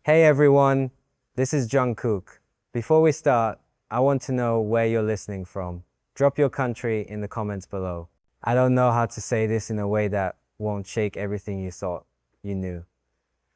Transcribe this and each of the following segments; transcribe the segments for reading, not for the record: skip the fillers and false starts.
Hey everyone, this is Jungkook. Before we start, I want to know where you're listening from. Drop your country in the comments below. I don't know how to say this in a way that won't shake everything you thought you knew.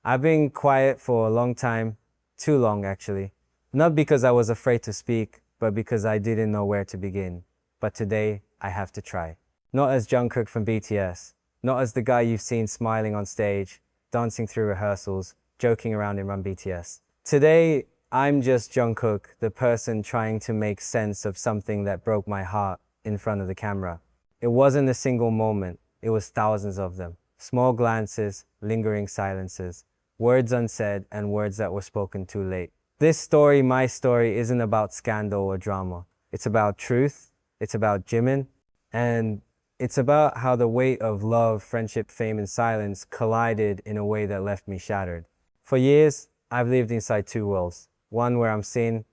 I've been quiet for a long time, too long actually. Not because I was afraid to speak, but because I didn't know where to begin. But today, I have to try. Not as Jungkook from BTS, not as the guy you've seen smiling on stage, dancing through rehearsals, joking around in Run BTS. Today, I'm just Jungkook, the person trying to make sense of something that broke my heart in front of the camera. It wasn't a single moment, it was thousands of them. Small glances, lingering silences, words unsaid, and words that were spoken too late. This story, my story, isn't about scandal or drama. It's about truth, it's about Jimin, and it's about how the weight of love, friendship, fame, and silence collided in a way that left me shattered. For years, I've lived inside two worlds, one where I'm seen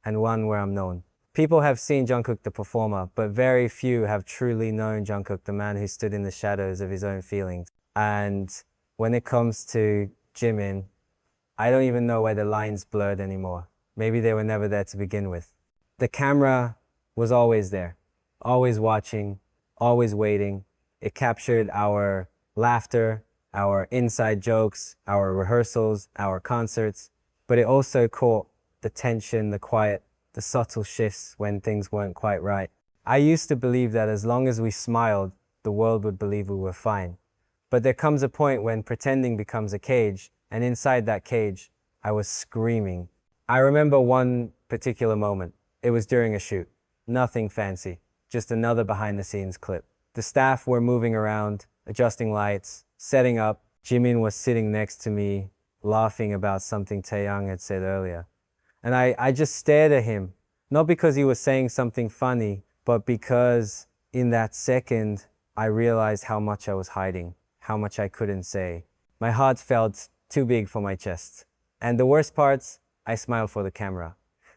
and one where I'm known. People have seen Jungkook the performer, but very few have truly known Jungkook the man who stood in the shadows of his own feelings. And when it comes to Jimin, I don't even know where the lines blurred anymore. Maybe they were never there to begin with. The camera was always there, always watching, always waiting. It captured our laughter, our inside jokes, our rehearsals, our concerts, but it also caught the tension, the quiet, the subtle shifts when things weren't quite right. I used to believe that as long as we smiled, the world would believe we were fine. But there comes a point when pretending becomes a cage, and inside that cage, I was screaming. I remember one particular moment. It was during a shoot. Nothing fancy, just another behind-the-scenes clip. The staff were moving around, adjusting lights, setting up. Jimin was sitting next to me, laughing about something Taeyang had said earlier. And I just stared at him, not because he was saying something funny, but because in that second, I realized how much I was hiding, how much I couldn't say. My heart felt too big for my chest. And the worst parts, I smiled for the camera,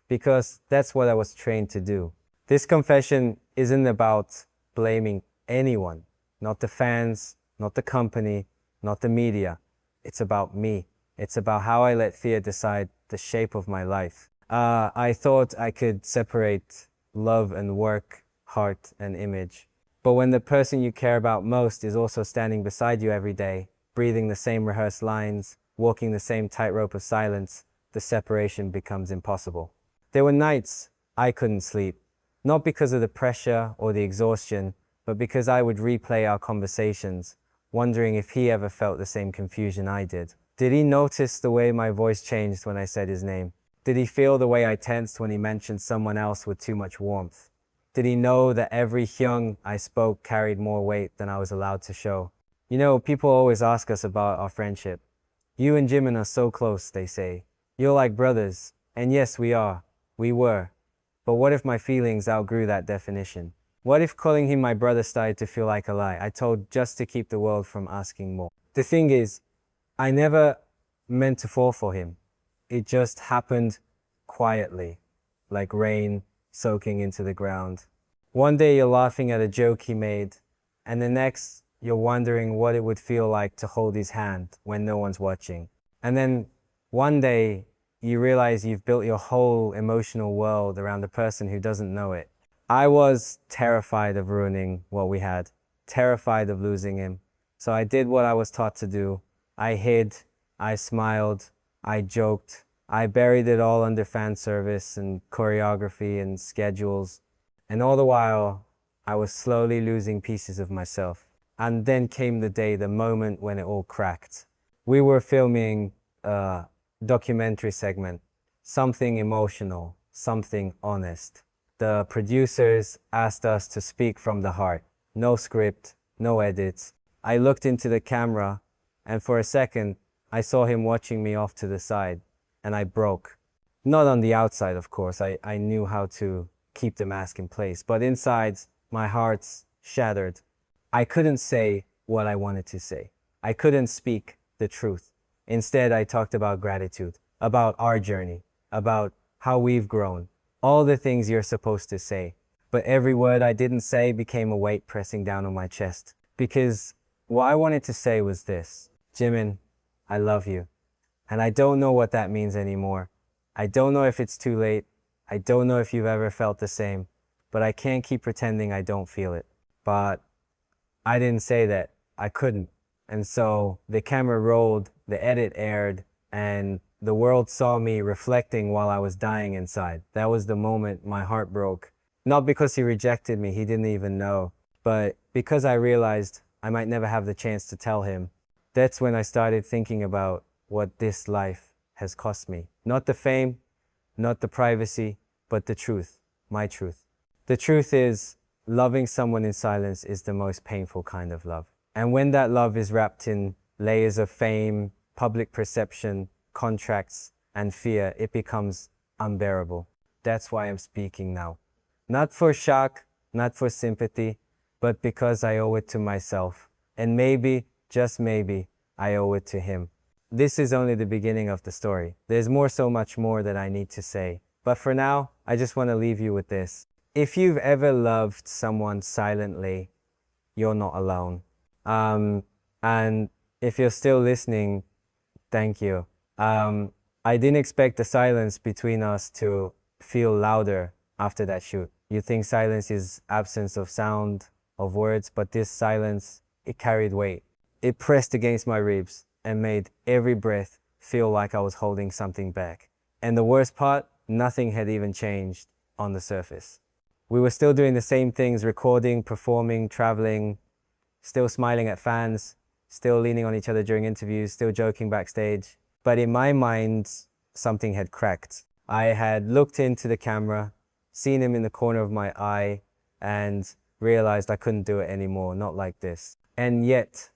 because that's what I was trained to do. This confession isn't about blaming anyone, not the fans, not the company, not the media. It's about me. It's about how I let fear decide the shape of my life. I thought I could separate love and work, heart and image. But when the person you care about most is also standing beside you every day, breathing the same rehearsed lines, walking the same tightrope of silence, the separation becomes impossible. There were nights I couldn't sleep, not because of the pressure or the exhaustion, but because I would replay our conversations, wondering if he ever felt the same confusion I did. Did he notice the way my voice changed when I said his name? Did he feel the way I tensed when he mentioned someone else with too much warmth? Did he know that every hyung I spoke carried more weight than I was allowed to show? You know, people always ask us about our friendship. You and Jimin are so close, they say. You're like brothers. And yes, we are. We were. But what if my feelings outgrew that definition? What if calling him my brother started to feel like a lie I told just to keep the world from asking more? The thing is, I never meant to fall for him. It just happened quietly, like rain soaking into the ground. One day you're laughing at a joke he made, and the next you're wondering what it would feel like to hold his hand when no one's watching. And then one day you realize you've built your whole emotional world around a person who doesn't know it. I was terrified of ruining what we had, terrified of losing him. So I did what I was taught to do. I hid, I smiled, I joked. I buried it all under fan service and choreography and schedules. And all the while, I was slowly losing pieces of myself. And then came the day, the moment when it all cracked. We were filming a documentary segment, something emotional, something honest. The producers asked us to speak from the heart. No script, no edits. I looked into the camera, and for a second, I saw him watching me off to the side, and I broke. Not on the outside, of course. I knew how to keep the mask in place, but inside, my heart's shattered. I couldn't say what I wanted to say. I couldn't speak the truth. Instead, I talked about gratitude, about our journey, about how we've grown, all the things you're supposed to say. But every word I didn't say became a weight pressing down on my chest. Because what I wanted to say was this: Jimin, I love you. And I don't know what that means anymore. I don't know if it's too late. I don't know if you've ever felt the same, but I can't keep pretending I don't feel it. But I didn't say that. I couldn't. And so the camera rolled, the edit aired, and the world saw me reflecting while I was dying inside. That was the moment my heart broke. Not because he rejected me, he didn't even know, but because I realized I might never have the chance to tell him. That's when I started thinking about what this life has cost me. Not the fame, not the privacy, but the truth, my truth. The truth is, loving someone in silence is the most painful kind of love. And when that love is wrapped in layers of fame, public perception, contracts, and fear, it becomes unbearable. That's why I'm speaking now. Not for shock, not for sympathy, but because I owe it to myself. And maybe, just maybe, I owe it to him. This is only the beginning of the story. There's so much more that I need to say. But for now, I just want to leave you with this. If you've ever loved someone silently, you're not alone. And if you're still listening, thank you. I didn't expect the silence between us to feel louder after that shoot. You think silence is absence of sound, of words, but this silence, it carried weight. It pressed against my ribs and made every breath feel like I was holding something back. And the worst part, nothing had even changed on the surface. We were still doing the same things, recording, performing, traveling, still smiling at fans, still leaning on each other during interviews, still joking backstage. But in my mind, something had cracked. I had looked into the camera, seen him in the corner of my eye, and realized I couldn't do it anymore, not like this. And yet,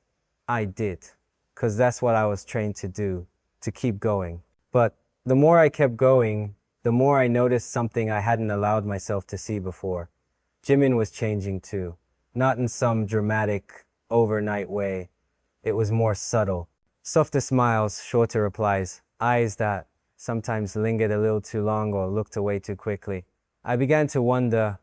I did, because that's what I was trained to do, to keep going. But the more I kept going, the more I noticed something I hadn't allowed myself to see before. Jimin was changing too, not in some dramatic, overnight way. It was more subtle. Softer smiles, shorter replies, eyes that sometimes lingered a little too long or looked away too quickly. I began to wonder,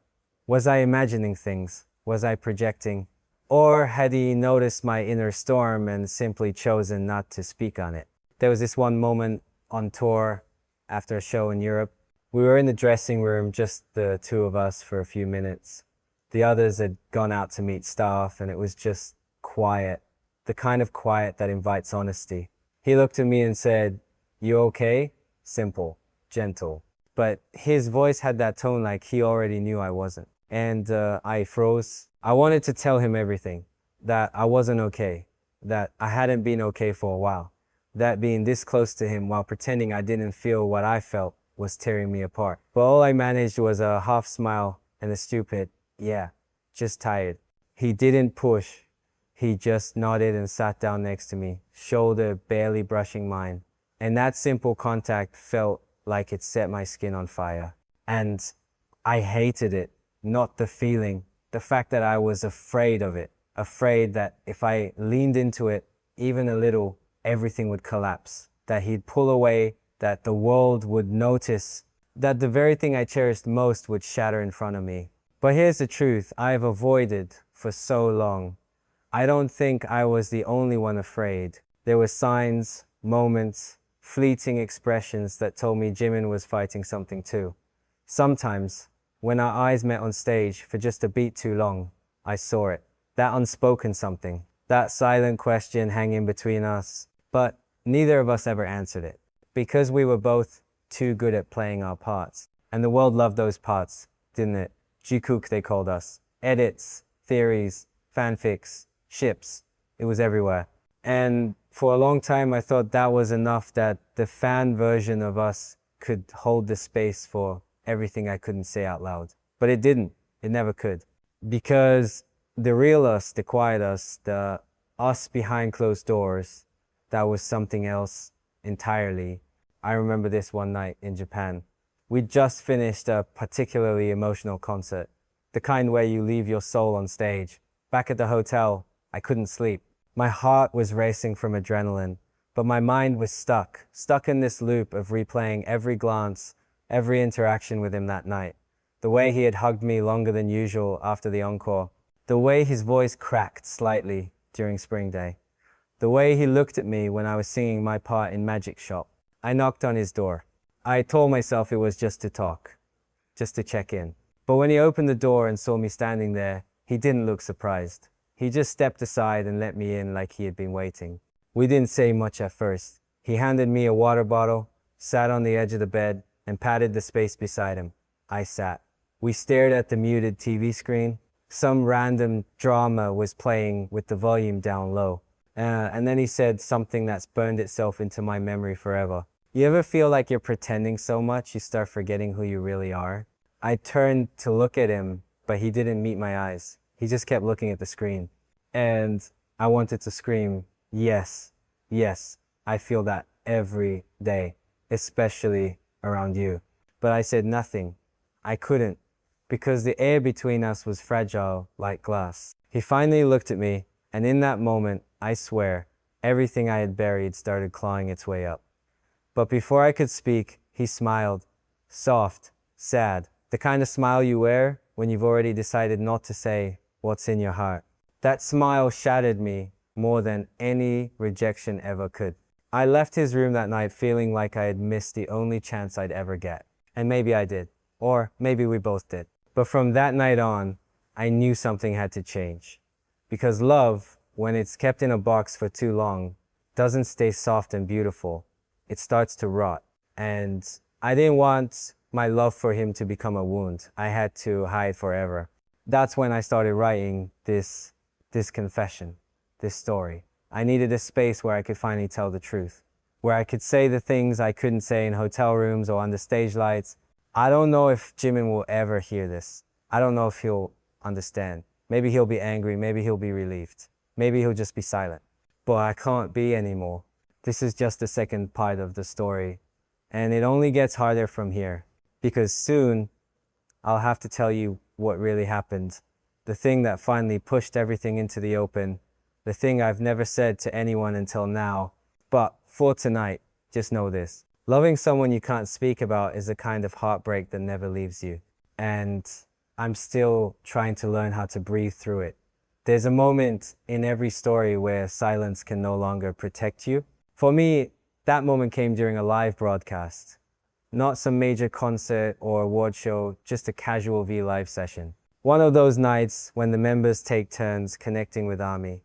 was I imagining things? Was I projecting? Or had he noticed my inner storm and simply chosen not to speak on it? There was this one moment on tour after a show in Europe. We were in the dressing room, just the two of us for a few minutes. The others had gone out to meet staff and it was just quiet, the kind of quiet that invites honesty. He looked at me and said, "You okay?" Simple, gentle. But his voice had that tone like he already knew I wasn't. And I froze. I wanted to tell him everything, that I wasn't okay, that I hadn't been okay for a while, that being this close to him while pretending I didn't feel what I felt was tearing me apart. But all I managed was a half smile and a stupid, "Yeah, just tired." He didn't push. He just nodded and sat down next to me, shoulder barely brushing mine. And that simple contact felt like it set my skin on fire. And I hated it, not the feeling, the fact that I was afraid of it, afraid that if I leaned into it even a little, everything would collapse, that he'd pull away, that the world would notice, that the very thing I cherished most would shatter in front of me. But here's the truth I've avoided for so long. I don't think I was the only one afraid. There were signs, moments, fleeting expressions that told me Jimin was fighting something too. Sometimes, when our eyes met on stage for just a beat too long, I saw it. That unspoken something, that silent question hanging between us. But neither of us ever answered it, because we were both too good at playing our parts. And the world loved those parts, didn't it? Jungkook, they called us. Edits, theories, fanfics, ships. It was everywhere. And for a long time, I thought that was enough, that the fan version of us could hold the space for everything I couldn't say out loud. But it didn't. It never could. Because the real us, the quiet us, the us behind closed doors, that was something else entirely. I remember this one night in Japan. We'd just finished a particularly emotional concert, the kind where you leave your soul on stage. Back at the hotel, I couldn't sleep. My heart was racing from adrenaline, but my mind was stuck in this loop of replaying every glance, every interaction with him that night. The way he had hugged me longer than usual after the encore. The way his voice cracked slightly during Spring Day. The way he looked at me when I was singing my part in Magic Shop. I knocked on his door. I told myself it was just to talk, just to check in. But when he opened the door and saw me standing there, he didn't look surprised. He just stepped aside and let me in like he had been waiting. We didn't say much at first. He handed me a water bottle, sat on the edge of the bed, and patted the space beside him. I sat. We stared at the muted TV screen. Some random drama was playing with the volume down low. And then he said something that's burned itself into my memory forever. You ever feel like you're pretending so much you start forgetting who you really are? I turned to look at him, but he didn't meet my eyes. He just kept looking at the screen. And I wanted to scream, yes, yes, I feel that every day, especially around you. But I said nothing. I couldn't, because the air between us was fragile like glass. He finally looked at me, and in that moment, I swear, everything I had buried started clawing its way up. But before I could speak, he smiled, soft, sad, the kind of smile you wear when you've already decided not to say what's in your heart. That smile shattered me more than any rejection ever could. I left his room that night feeling like I had missed the only chance I'd ever get. And maybe I did. Or maybe we both did. But from that night on, I knew something had to change. Because love, when it's kept in a box for too long, doesn't stay soft and beautiful. It starts to rot. And I didn't want my love for him to become a wound I had to hide forever. That's when I started writing this confession, this story. I needed a space where I could finally tell the truth, where I could say the things I couldn't say in hotel rooms or under stage lights. I don't know if Jimin will ever hear this. I don't know if he'll understand. Maybe he'll be angry, maybe he'll be relieved. Maybe he'll just be silent. But I can't be anymore. This is just the second part of the story. And it only gets harder from here. Because soon, I'll have to tell you what really happened. The thing that finally pushed everything into the open. The thing I've never said to anyone until now. But for tonight, just know this. Loving someone you can't speak about is a kind of heartbreak that never leaves you. And I'm still trying to learn how to breathe through it. There's a moment in every story where silence can no longer protect you. For me, that moment came during a live broadcast. Not some major concert or award show, just a casual V Live session. One of those nights when the members take turns connecting with ARMY,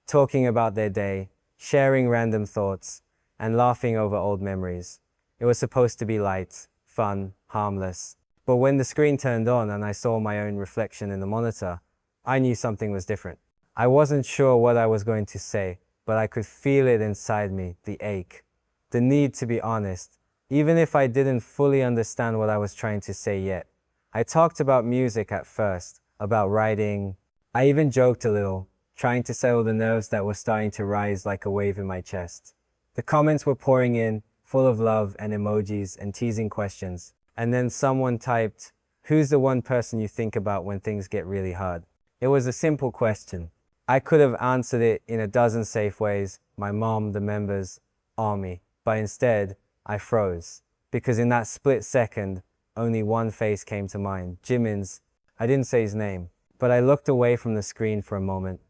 talking about their day, sharing random thoughts, and laughing over old memories. It was supposed to be light, fun, harmless. But when the screen turned on and I saw my own reflection in the monitor, I knew something was different. I wasn't sure what I was going to say, but I could feel it inside me, the ache, the need to be honest, even if I didn't fully understand what I was trying to say yet. I talked about music at first, about writing. I even joked a little, trying to settle the nerves that were starting to rise like a wave in my chest. The comments were pouring in, full of love and emojis and teasing questions. And then someone typed, "Who's the one person you think about when things get really hard?" It was a simple question. I could have answered it in a dozen safe ways, my mom, the members, ARMY. But instead, I froze. Because in that split second, only one face came to mind, Jimin's. I didn't say his name, but I looked away from the screen for a moment,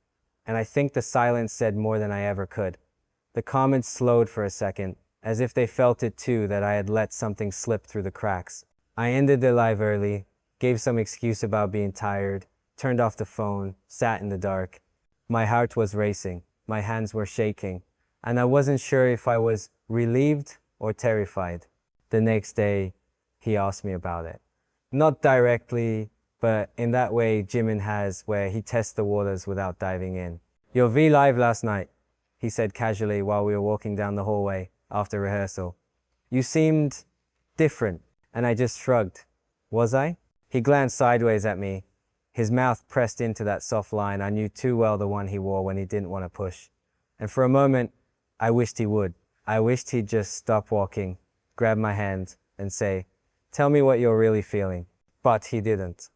and I think the silence said more than I ever could. The comments slowed for a second, as if they felt it too that I had let something slip through the cracks. I ended the live early, gave some excuse about being tired, turned off the phone, sat in the dark. My heart was racing, my hands were shaking, and I wasn't sure if I was relieved or terrified. The next day, he asked me about it. Not directly, but in that way Jimin has, where he tests the waters without diving in. "Your V Live last night," he said casually while we were walking down the hallway after rehearsal. "You seemed different," and I just shrugged. Was I? He glanced sideways at me, his mouth pressed into that soft line I knew too well, the one he wore when he didn't want to push. And for a moment, I wished he would. I wished he'd just stop walking, grab my hand, and say, "Tell me what you're really feeling." But he didn't.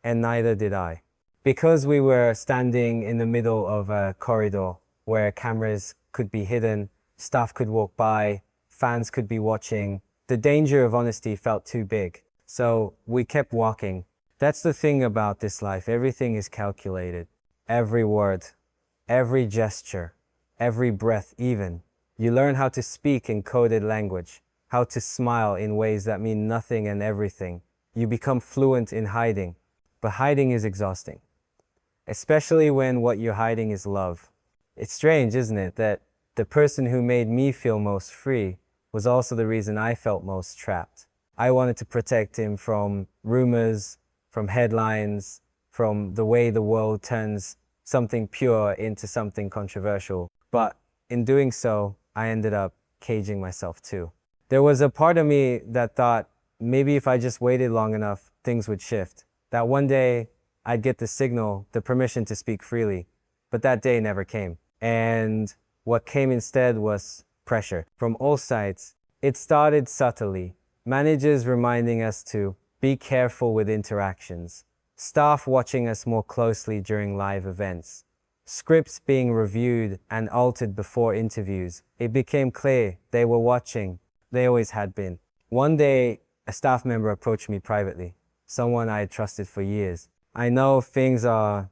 And neither did I. Because we were standing in the middle of a corridor where cameras could be hidden, staff could walk by, fans could be watching, the danger of honesty felt too big. So we kept walking. That's the thing about this life. Everything is calculated. Every word, every gesture, every breath even. You learn how to speak in coded language, how to smile in ways that mean nothing and everything. You become fluent in hiding, but hiding is exhausting, especially when what you're hiding is love. It's strange, isn't it, that the person who made me feel most free was also the reason I felt most trapped. I wanted to protect him from rumors, from headlines, from the way the world turns something pure into something controversial. But in doing so, I ended up caging myself too. There was a part of me that thought maybe if I just waited long enough, things would shift. That one day I'd get the signal, the permission to speak freely. But that day never came. And what came instead was pressure from all sides. It started subtly. Managers reminding us to be careful with interactions. Staff watching us more closely during live events. Scripts being reviewed and altered before interviews. It became clear they were watching. They always had been. One day, a staff member approached me privately, someone I had trusted for years. "I know things are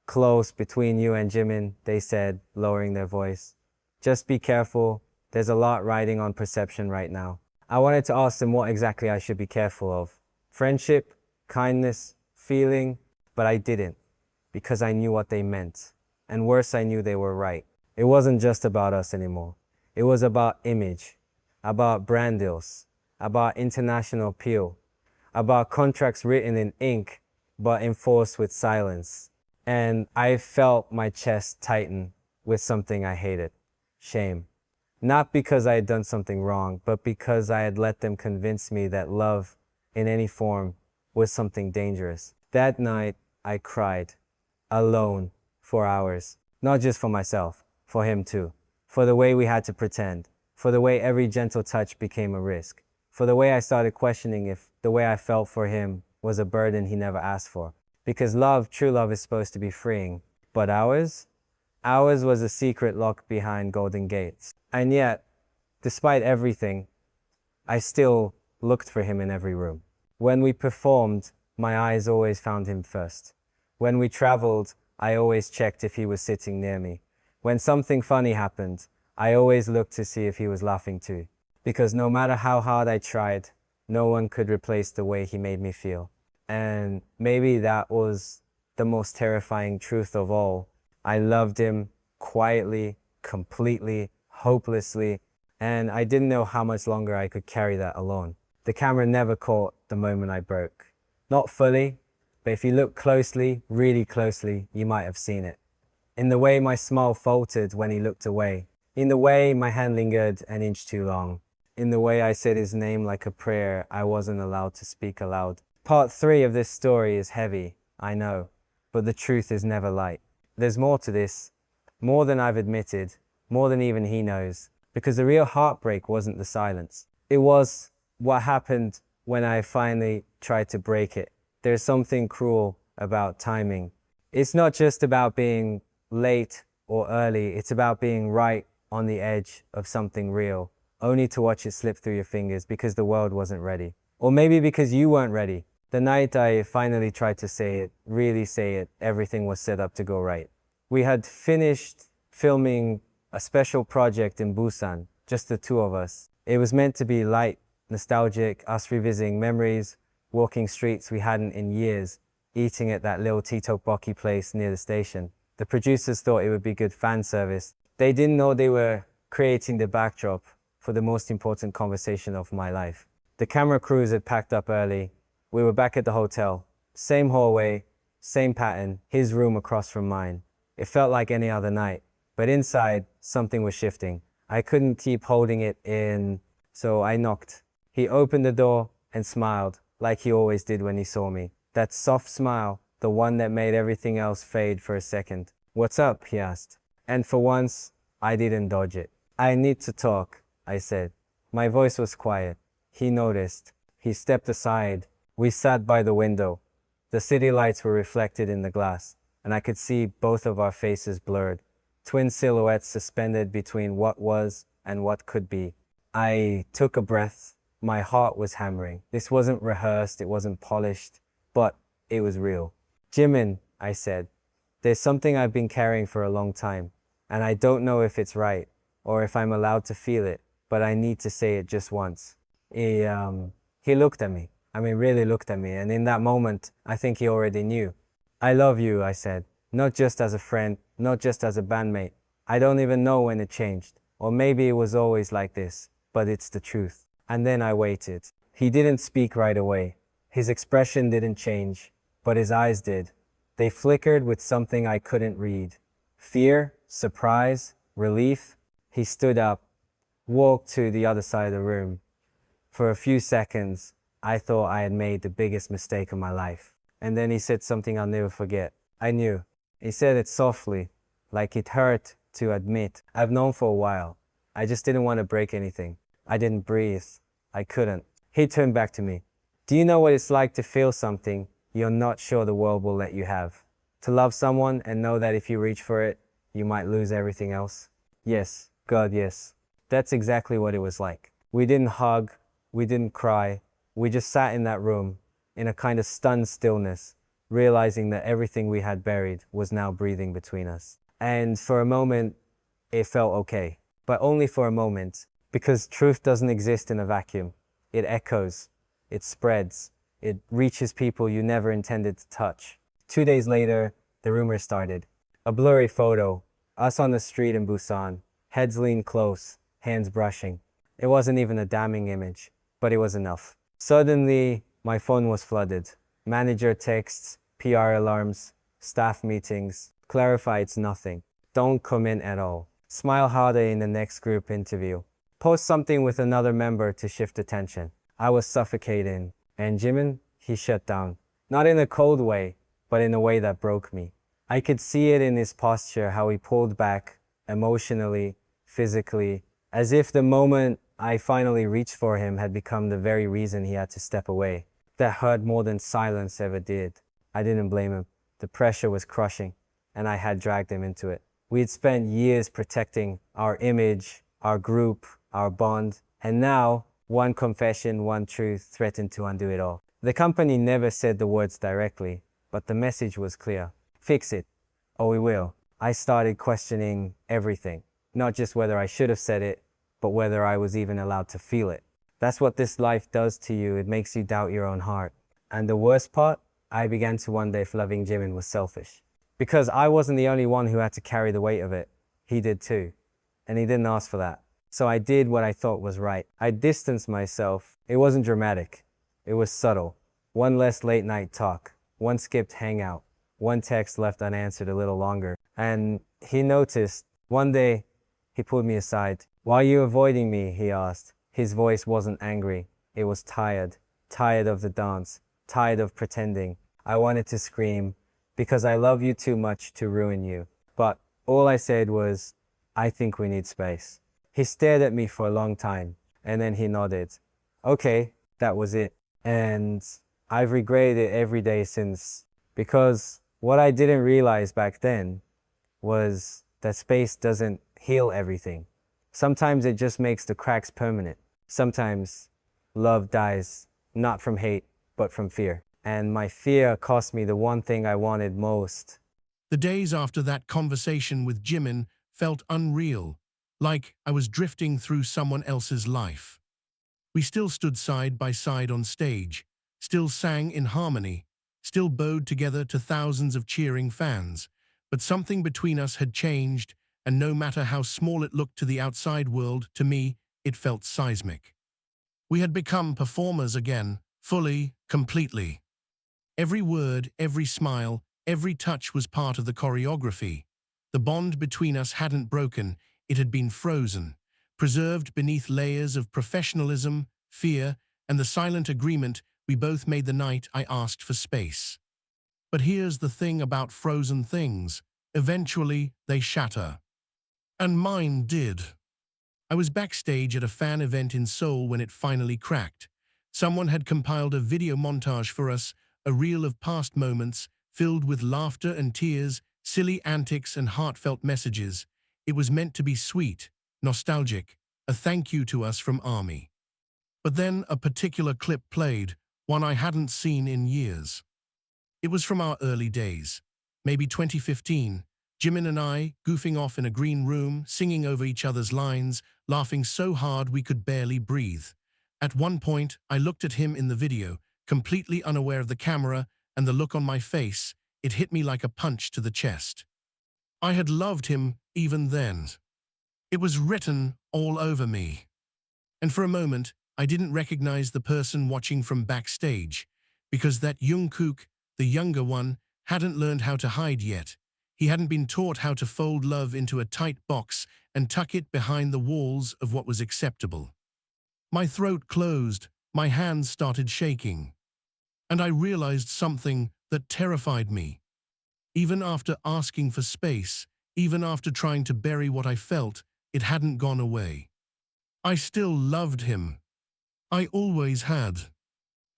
close between you and Jimin," they said, lowering their voice. "Just be careful. There's a lot riding on perception right now." I wanted to ask them what exactly I should be careful of. Friendship, kindness, feeling, but I didn't, because I knew what they meant. And worse, I knew they were right. It wasn't just about us anymore. It was about image, about brand deals, about international appeal, about contracts written in ink, but enforced with silence. And I felt my chest tighten with something I hated: shame. Not because I had done something wrong, but because I had let them convince me that love, in any form, was something dangerous. That night, I cried, alone, for hours. Not just for myself, for him too. For the way we had to pretend. For the way every gentle touch became a risk. For the way I started questioning if the way I felt for him was a burden he never asked for. Because love, true love, is supposed to be freeing. But ours? Ours was a secret locked behind golden gates. And yet, despite everything, I still looked for him in every room. When we performed, my eyes always found him first. When we traveled, I always checked if he was sitting near me. When something funny happened, I always looked to see if he was laughing too. Because no matter how hard I tried, no one could replace the way he made me feel. And maybe that was the most terrifying truth of all. I loved him quietly, completely, hopelessly, and I didn't know how much longer I could carry that alone. The camera never caught the moment I broke. Not fully, but if you look closely, really closely, you might have seen it. In the way my smile faltered when he looked away. In the way my hand lingered an inch too long. In the way I said his name like a prayer I wasn't allowed to speak aloud. Part 3 of this story is heavy, I know, but the truth is never light. There's more to this, more than I've admitted, more than even he knows, because the real heartbreak wasn't the silence. It was what happened when I finally tried to break it. There's something cruel about timing. It's not just about being late or early, it's about being right on the edge of something real, only to watch it slip through your fingers because the world wasn't ready. Or maybe because you weren't ready. The night I finally tried to say it, really say it, everything was set up to go right. We had finished filming a special project in Busan, just the two of us. It was meant to be light, nostalgic, us revisiting memories, walking streets we hadn't in years, eating at that little tteokbokki place near the station. The producers thought it would be good fan service. They didn't know they were creating the backdrop for the most important conversation of my life. The camera crews had packed up early. We were back at the hotel. Same hallway, same pattern, his room across from mine. It felt like any other night, but inside, something was shifting. I couldn't keep holding it in, so I knocked. He opened the door and smiled, like he always did when he saw me. That soft smile, the one that made everything else fade for a second. "What's up?" he asked. And for once, I didn't dodge it. "I need to talk," I said. My voice was quiet. He noticed. He stepped aside. We sat by the window. The city lights were reflected in the glass, and I could see both of our faces blurred, twin silhouettes suspended between what was and what could be. I took a breath. My heart was hammering. This wasn't rehearsed, it wasn't polished, but it was real. "Jimin," I said, "there's something I've been carrying for a long time. and I don't know if it's right or if I'm allowed to feel it, but I need to say it just once. He looked at me. I mean, really looked at me, and in that moment, I think he already knew. I love you, I said, not just as a friend, not just as a bandmate. I don't even know when it changed, or maybe it was always like this, but it's the truth. And then I waited. He didn't speak right away. His expression didn't change, but his eyes did. They flickered with something I couldn't read. Fear, surprise, relief. He stood up, walked to the other side of the room. For a few seconds, I thought I had made the biggest mistake of my life. And then he said something I'll never forget. I knew. He said it softly, like it hurt to admit. I've known for a while. I just didn't want to break anything. I didn't breathe. I couldn't. He turned back to me. Do you know what it's like to feel something you're not sure the world will let you have? To love someone and know that if you reach for it, you might lose everything else? Yes, God, yes. That's exactly what it was like. We didn't hug. We didn't cry. We just sat in that room in a kind of stunned stillness, realizing that everything we had buried was now breathing between us. And for a moment, it felt okay. But only for a moment, because truth doesn't exist in a vacuum. It echoes, it spreads, it reaches people you never intended to touch. 2 days later, the rumors started. A blurry photo, us on the street in Busan, heads leaned close, hands brushing. It wasn't even a damning image, but it was enough. Suddenly, my phone was flooded. Manager texts, PR alarms, staff meetings. Clarify it's nothing. Don't comment at all. Smile harder in the next group interview. Post something with another member to shift attention. I was suffocating. And Jimin, he shut down. Not in a cold way, but in a way that broke me. I could see it in his posture, how he pulled back, emotionally, physically, as if the moment I finally reached for him had become the very reason he had to step away. That hurt more than silence ever did. I didn't blame him. The pressure was crushing, and I had dragged him into it. We had spent years protecting our image, our group, our bond, and now one confession, one truth threatened to undo it all. The company never said the words directly, but the message was clear. Fix it, or we will. I started questioning everything, not just whether I should have said it, but whether I was even allowed to feel it. That's what this life does to you. It makes you doubt your own heart. And the worst part, I began to wonder if loving Jimin was selfish. Because I wasn't the only one who had to carry the weight of it. He did too. And he didn't ask for that. So I did what I thought was right. I distanced myself. It wasn't dramatic. It was subtle. One less late night talk. One skipped hangout. One text left unanswered a little longer. And he noticed. One day, he pulled me aside. Why are you avoiding me? He asked. His voice wasn't angry. It was tired. Tired of the dance. Tired of pretending. I wanted to scream, because I love you too much to ruin you. But all I said was, I think we need space. He stared at me for a long time, and then he nodded. Okay, that was it. And I've regretted it every day since, because what I didn't realize back then was that space doesn't heal everything. Sometimes it just makes the cracks permanent. Sometimes love dies, not from hate, but from fear. And my fear cost me the one thing I wanted most. The days after that conversation with Jimin felt unreal, like I was drifting through someone else's life. We still stood side by side on stage, still sang in harmony, still bowed together to thousands of cheering fans. But something between us had changed, and no matter how small it looked to the outside world, to me, it felt seismic. We had become performers again, fully, completely. Every word, every smile, every touch was part of the choreography. The bond between us hadn't broken, it had been frozen, preserved beneath layers of professionalism, fear, and the silent agreement we both made the night I asked for space. But here's the thing about frozen things. Eventually, they shatter. And mine did. I was backstage at a fan event in Seoul when it finally cracked. Someone had compiled a video montage for us, a reel of past moments, filled with laughter and tears, silly antics and heartfelt messages. It was meant to be sweet, nostalgic, a thank you to us from ARMY. But then a particular clip played, one I hadn't seen in years. It was from our early days, maybe 2015, Jimin and I, goofing off in a green room, singing over each other's lines, laughing so hard we could barely breathe. At one point, I looked at him in the video, completely unaware of the camera, and the look on my face, it hit me like a punch to the chest. I had loved him even then. It was written all over me. And for a moment, I didn't recognize the person watching from backstage, because that Jungkook, the younger one, hadn't learned how to hide yet. He hadn't been taught how to fold love into a tight box and tuck it behind the walls of what was acceptable. My throat closed, my hands started shaking. And I realized something that terrified me. Even after asking for space, even after trying to bury what I felt, it hadn't gone away. I still loved him. I always had.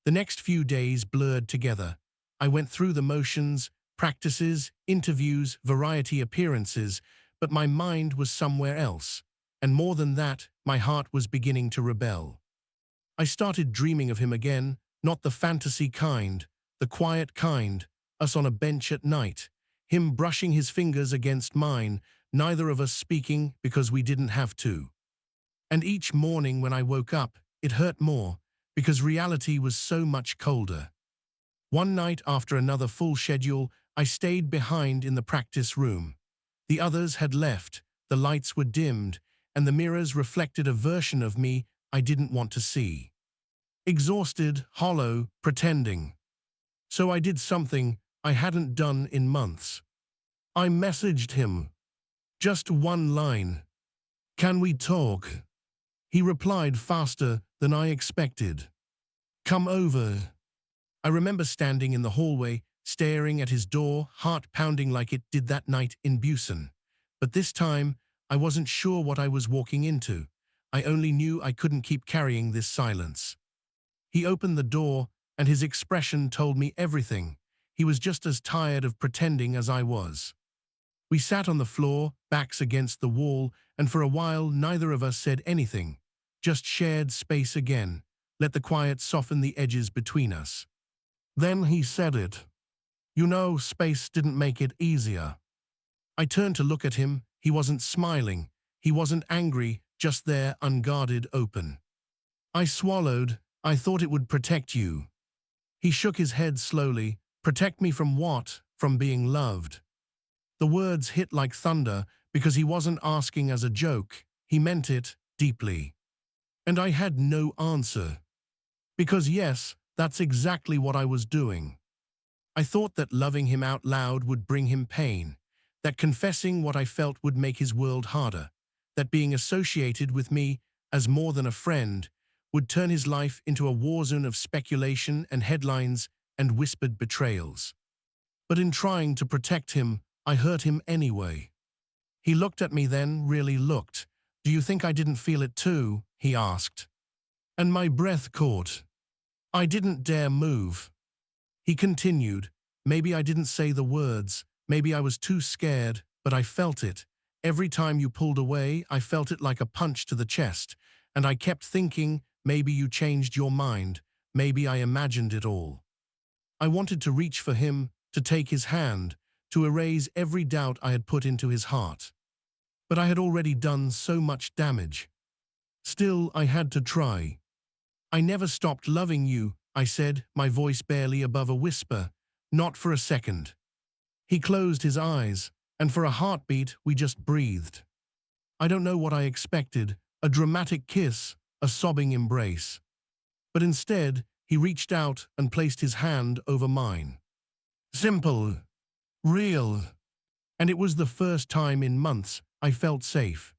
The next few days blurred together. I went through the motions, practices, interviews, variety appearances, but my mind was somewhere else. And more than that, my heart was beginning to rebel. I started dreaming of him again, not the fantasy kind, the quiet kind, us on a bench at night, him brushing his fingers against mine, neither of us speaking because we didn't have to. And each morning when I woke up, it hurt more, because reality was so much colder. One night after another full schedule, I stayed behind in the practice room. The others had left, the lights were dimmed, and the mirrors reflected a version of me I didn't want to see. Exhausted, hollow, pretending. So I did something I hadn't done in months. I messaged him. Just one line. "Can we talk?" He replied faster than I expected. "Come over." I remember standing in the hallway, staring at his door, heart pounding like it did that night in Busan. But this time, I wasn't sure what I was walking into. I only knew I couldn't keep carrying this silence. He opened the door, and his expression told me everything. He was just as tired of pretending as I was. We sat on the floor, backs against the wall, and for a while neither of us said anything, just shared space again, let the quiet soften the edges between us. Then he said it. "You know, space didn't make it easier." I turned to look at him. He wasn't smiling. He wasn't angry, just there, unguarded, open. I swallowed. "I thought it would protect you." He shook his head slowly. "Protect me from what? From being loved." The words hit like thunder because he wasn't asking as a joke. He meant it deeply. And I had no answer. Because yes, that's exactly what I was doing. I thought that loving him out loud would bring him pain, that confessing what I felt would make his world harder, that being associated with me as more than a friend would turn his life into a war zone of speculation and headlines and whispered betrayals. But in trying to protect him, I hurt him anyway. He looked at me then, really looked. "Do you think I didn't feel it too?" he asked. And my breath caught. I didn't dare move. He continued. "Maybe I didn't say the words. Maybe I was too scared, but I felt it. Every time you pulled away, I felt it like a punch to the chest. And I kept thinking, maybe you changed your mind. Maybe I imagined it all." I wanted to reach for him, to take his hand, to erase every doubt I had put into his heart. But I had already done so much damage. Still, I had to try. "I never stopped loving you," I said, my voice barely above a whisper. "Not for a second." He closed his eyes, and for a heartbeat, we just breathed. I don't know what I expected, a dramatic kiss, a sobbing embrace. But instead, he reached out and placed his hand over mine. Simple. Real. And it was the first time in months I felt safe.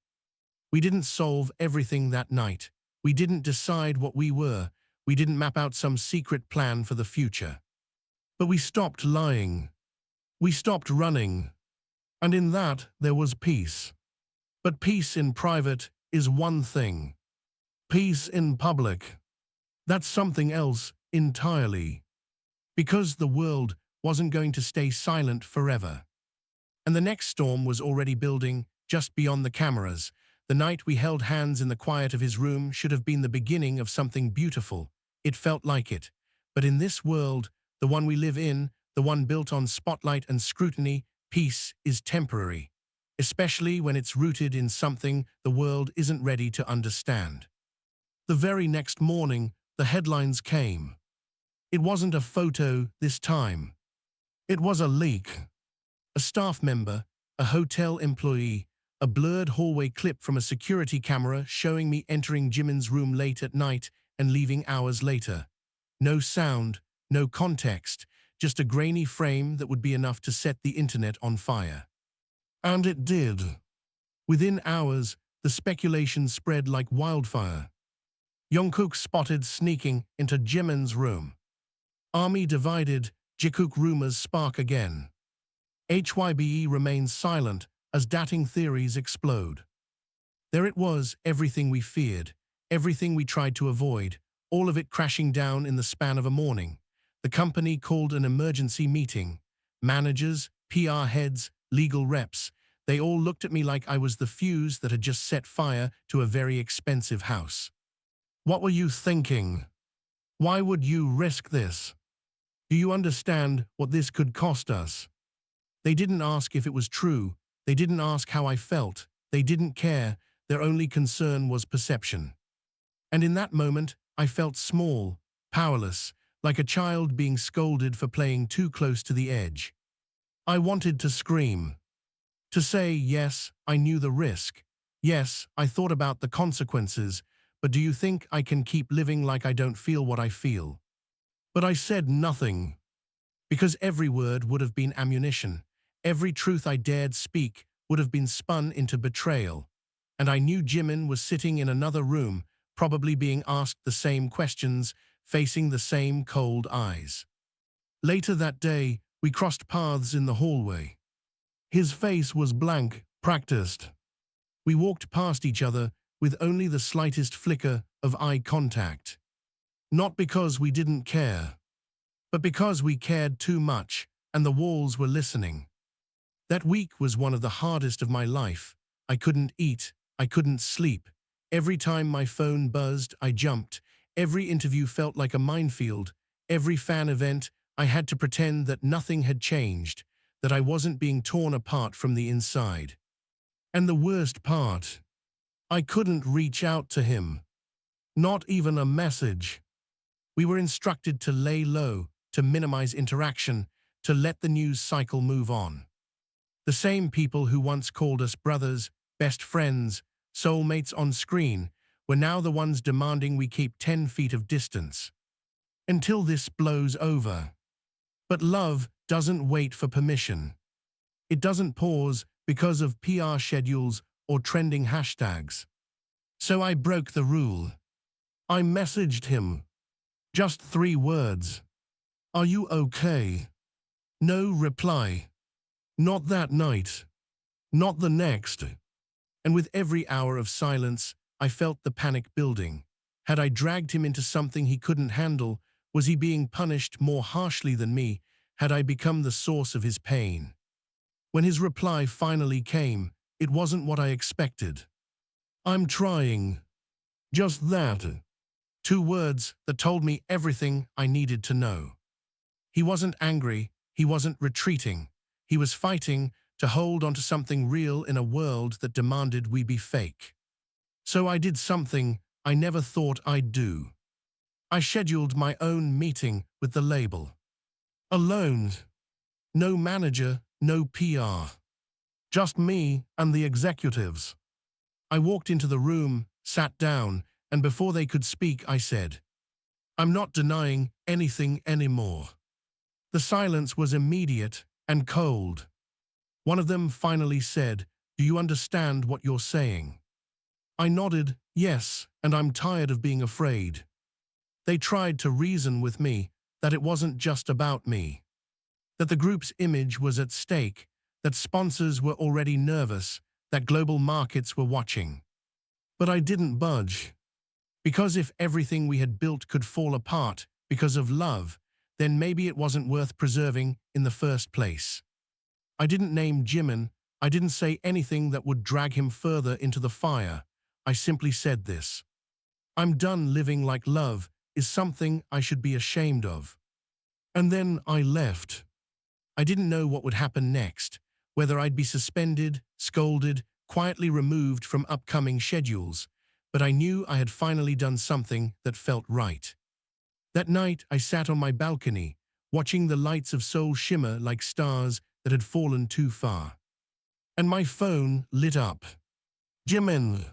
We didn't solve everything that night. We didn't decide what we were. We didn't map out some secret plan for the future. But we stopped lying. We stopped running. And in that, there was peace. But peace in private is one thing. Peace in public, that's something else entirely. Because the world wasn't going to stay silent forever. And the next storm was already building, just beyond the cameras. The night we held hands in the quiet of his room should have been the beginning of something beautiful. It felt like it. But in this world, the one we live in, the one built on spotlight and scrutiny, peace is temporary, especially when it's rooted in something the world isn't ready to understand. The very next morning, the headlines came. It wasn't a photo this time. It was a leak. A staff member, a hotel employee, a blurred hallway clip from a security camera showing me entering Jimin's room late at night and leaving hours later. No sound, no context, just a grainy frame that would be enough to set the internet on fire. And it did. Within hours, the speculation spread like wildfire. Jungkook spotted sneaking into Jimin's room. Army divided, Jungkook rumors spark again. HYBE remains silent as dating theories explode. There it was, everything we feared, everything we tried to avoid, all of it crashing down in the span of a morning. The company called an emergency meeting. Managers, PR heads, legal reps, they all looked at me like I was the fuse that had just set fire to a very expensive house. What were you thinking? Why would you risk this? Do you understand what this could cost us? They didn't ask if it was true. They didn't ask how I felt. They didn't care. Their only concern was perception. And in that moment, I felt small, powerless, like a child being scolded for playing too close to the edge. I wanted to scream. To say, yes, I knew the risk. Yes, I thought about the consequences, but do you think I can keep living like I don't feel what I feel? But I said nothing. Because every word would have been ammunition. Every truth I dared speak would have been spun into betrayal. And I knew Jimin was sitting in another room, probably being asked the same questions, facing the same cold eyes. Later that day, we crossed paths in the hallway. His face was blank, practiced. We walked past each other with only the slightest flicker of eye contact. Not because we didn't care, but because we cared too much and the walls were listening. That week was one of the hardest of my life. I couldn't eat, I couldn't sleep. Every time my phone buzzed, I jumped. Every interview felt like a minefield. Every fan event, I had to pretend that nothing had changed, that I wasn't being torn apart from the inside. And the worst part, I couldn't reach out to him. Not even a message. We were instructed to lay low, to minimize interaction, to let the news cycle move on. The same people who once called us brothers, best friends, soulmates on screen, were now the ones demanding we keep 10 feet of distance. Until this blows over. But love doesn't wait for permission. It doesn't pause because of PR schedules or trending hashtags. So I broke the rule. I messaged him. Just 3 words. Are you okay? No reply. Not that night. Not the next. And with every hour of silence, I felt the panic building. Had I dragged him into something he couldn't handle? Was he being punished more harshly than me? Had I become the source of his pain? When his reply finally came, it wasn't what I expected. I'm trying. Just that. 2 words that told me everything I needed to know. He wasn't angry, he wasn't retreating. He was fighting to hold onto something real in a world that demanded we be fake. So I did something I never thought I'd do. I scheduled my own meeting with the label. Alone. No manager, no PR. Just me and the executives. I walked into the room, sat down, and before they could speak, I said, I'm not denying anything anymore. The silence was immediate and cold. One of them finally said, do you understand what you're saying? I nodded, yes, and I'm tired of being afraid. They tried to reason with me that it wasn't just about me, that the group's image was at stake, that sponsors were already nervous, that global markets were watching. But I didn't budge. Because if everything we had built could fall apart because of love, then maybe it wasn't worth preserving in the first place. I didn't name Jimin. I didn't say anything that would drag him further into the fire. I simply said this. I'm done living like love is something I should be ashamed of. And then I left. I didn't know what would happen next. whether I'd be suspended, scolded, quietly removed from upcoming schedules, but I knew I had finally done something that felt right. That night, I sat on my balcony, watching the lights of Seoul shimmer like stars that had fallen too far. And my phone lit up. Jimin,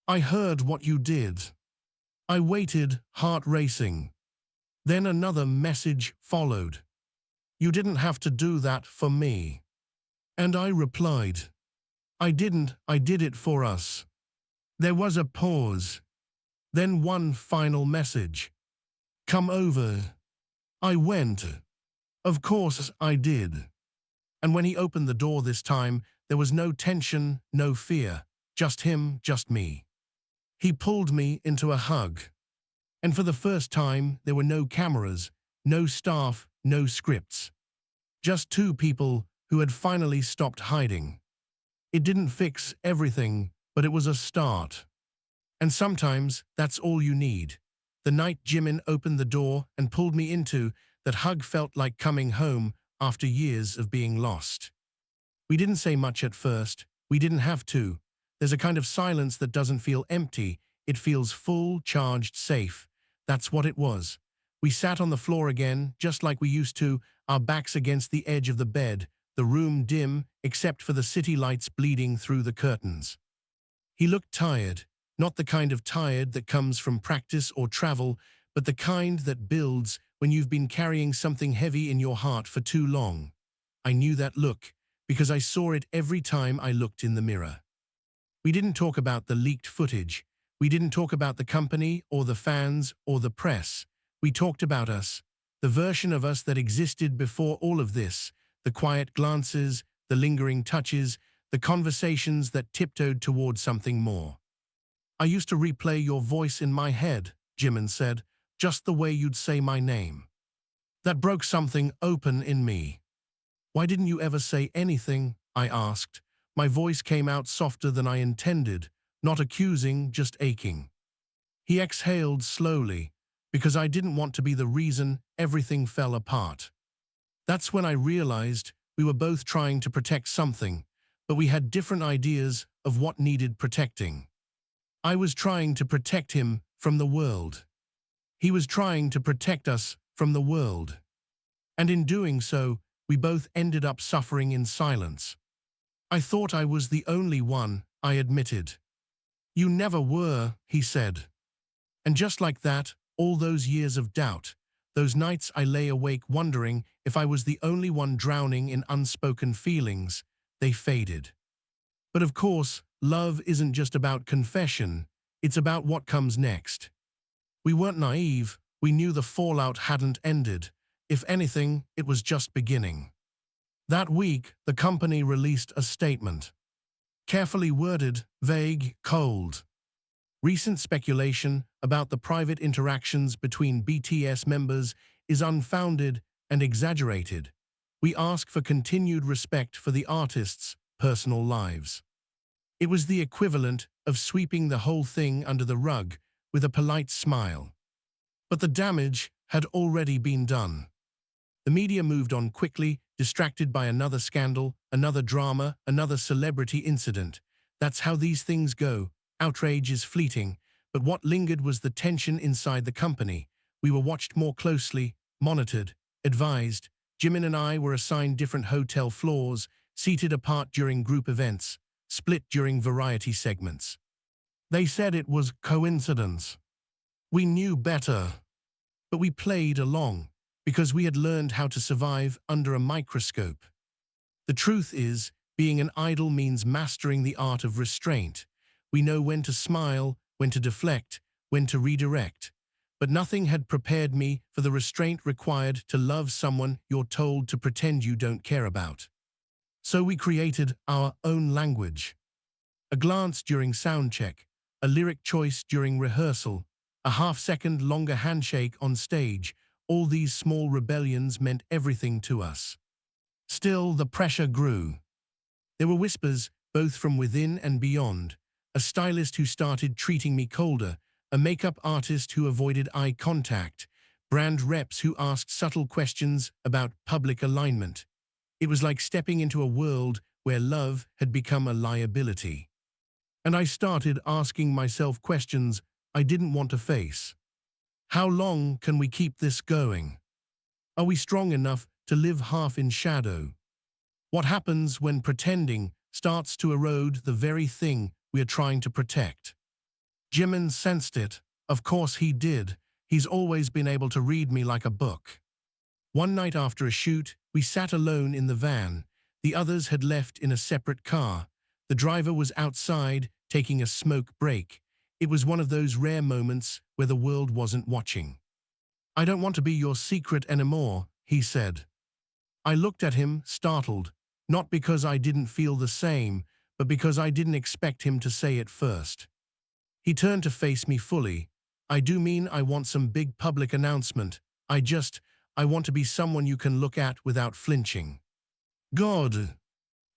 I heard what you did. I waited, heart racing. Then another message followed. You didn't have to do that for me. And I replied, I didn't, I did it for us. There was a pause. Then one final message. Come over. I went. Of course I did. And when he opened the door this time, there was no tension, no fear. Just him, just me. He pulled me into a hug. And for the first time, there were no cameras, no staff, no scripts. Just two people who had finally stopped hiding. It didn't fix everything, but it was a start. And sometimes that's all you need. The night Jimin opened the door and pulled me into, that hug felt like coming home after years of being lost. We didn't say much at first. We didn't have to. There's a kind of silence that doesn't feel empty. It feels full, charged, safe. That's what it was. We sat on the floor again, just like we used to, our backs against the edge of the bed, the room dim, except for the city lights bleeding through the curtains. He looked tired, not the kind of tired that comes from practice or travel, but the kind that builds when you've been carrying something heavy in your heart for too long. I knew that look, because I saw it every time I looked in the mirror. We didn't talk about the leaked footage. We didn't talk about the company or the fans or the press. We talked about us, the version of us that existed before all of this, the quiet glances, the lingering touches, the conversations that tiptoed toward something more. I used to replay your voice in my head, Jimin said, just the way you'd say my name. That broke something open in me. Why didn't you ever say anything? I asked. My voice came out softer than I intended, not accusing, just aching. He exhaled slowly, because I didn't want to be the reason everything fell apart. That's when I realized we were both trying to protect something, but we had different ideas of what needed protecting. I was trying to protect him from the world. He was trying to protect us from the world. And in doing so, we both ended up suffering in silence. I thought I was the only one, I admitted. You never were, he said. And just like that, all those years of doubt, those nights I lay awake wondering if I was the only one drowning in unspoken feelings, they faded. But of course, love isn't just about confession, it's about what comes next. We weren't naive, we knew the fallout hadn't ended. If anything, it was just beginning. That week, the company released a statement. Carefully worded, vague, cold. Recent speculation about the private interactions between BTS members is unfounded and exaggerated. We ask for continued respect for the artists' personal lives. It was the equivalent of sweeping the whole thing under the rug with a polite smile. But the damage had already been done. The media moved on quickly, distracted by another scandal, another drama, another celebrity incident. That's how these things go. Outrage is fleeting, but what lingered was the tension inside the company. We were watched more closely, monitored, advised. Jimin and I were assigned different hotel floors, seated apart during group events, split during variety segments. They said it was coincidence. We knew better. But we played along, because we had learned how to survive under a microscope. The truth is, being an idol means mastering the art of restraint. We know when to smile, when to deflect, when to redirect. But nothing had prepared me for the restraint required to love someone you're told to pretend you don't care about. So we created our own language. A glance during soundcheck, a lyric choice during rehearsal, a half-second longer handshake on stage. All these small rebellions meant everything to us. Still, the pressure grew. There were whispers, both from within and beyond. A stylist who started treating me colder, a makeup artist who avoided eye contact, brand reps who asked subtle questions about public alignment. It was like stepping into a world where love had become a liability. And I started asking myself questions I didn't want to face. How long can we keep this going? Are we strong enough to live half in shadow? What happens when pretending starts to erode the very thing we are trying to protect? Jimin sensed it. Of course he did. He's always been able to read me like a book. One night after a shoot, we sat alone in the van. The others had left in a separate car. The driver was outside, taking a smoke break. It was one of those rare moments where the world wasn't watching. "I don't want to be your secret anymore," he said. I looked at him, startled, not because I didn't feel the same, but because I didn't expect him to say it first. He turned to face me fully. "I do mean I want some big public announcement. I want to be someone you can look at without flinching." God!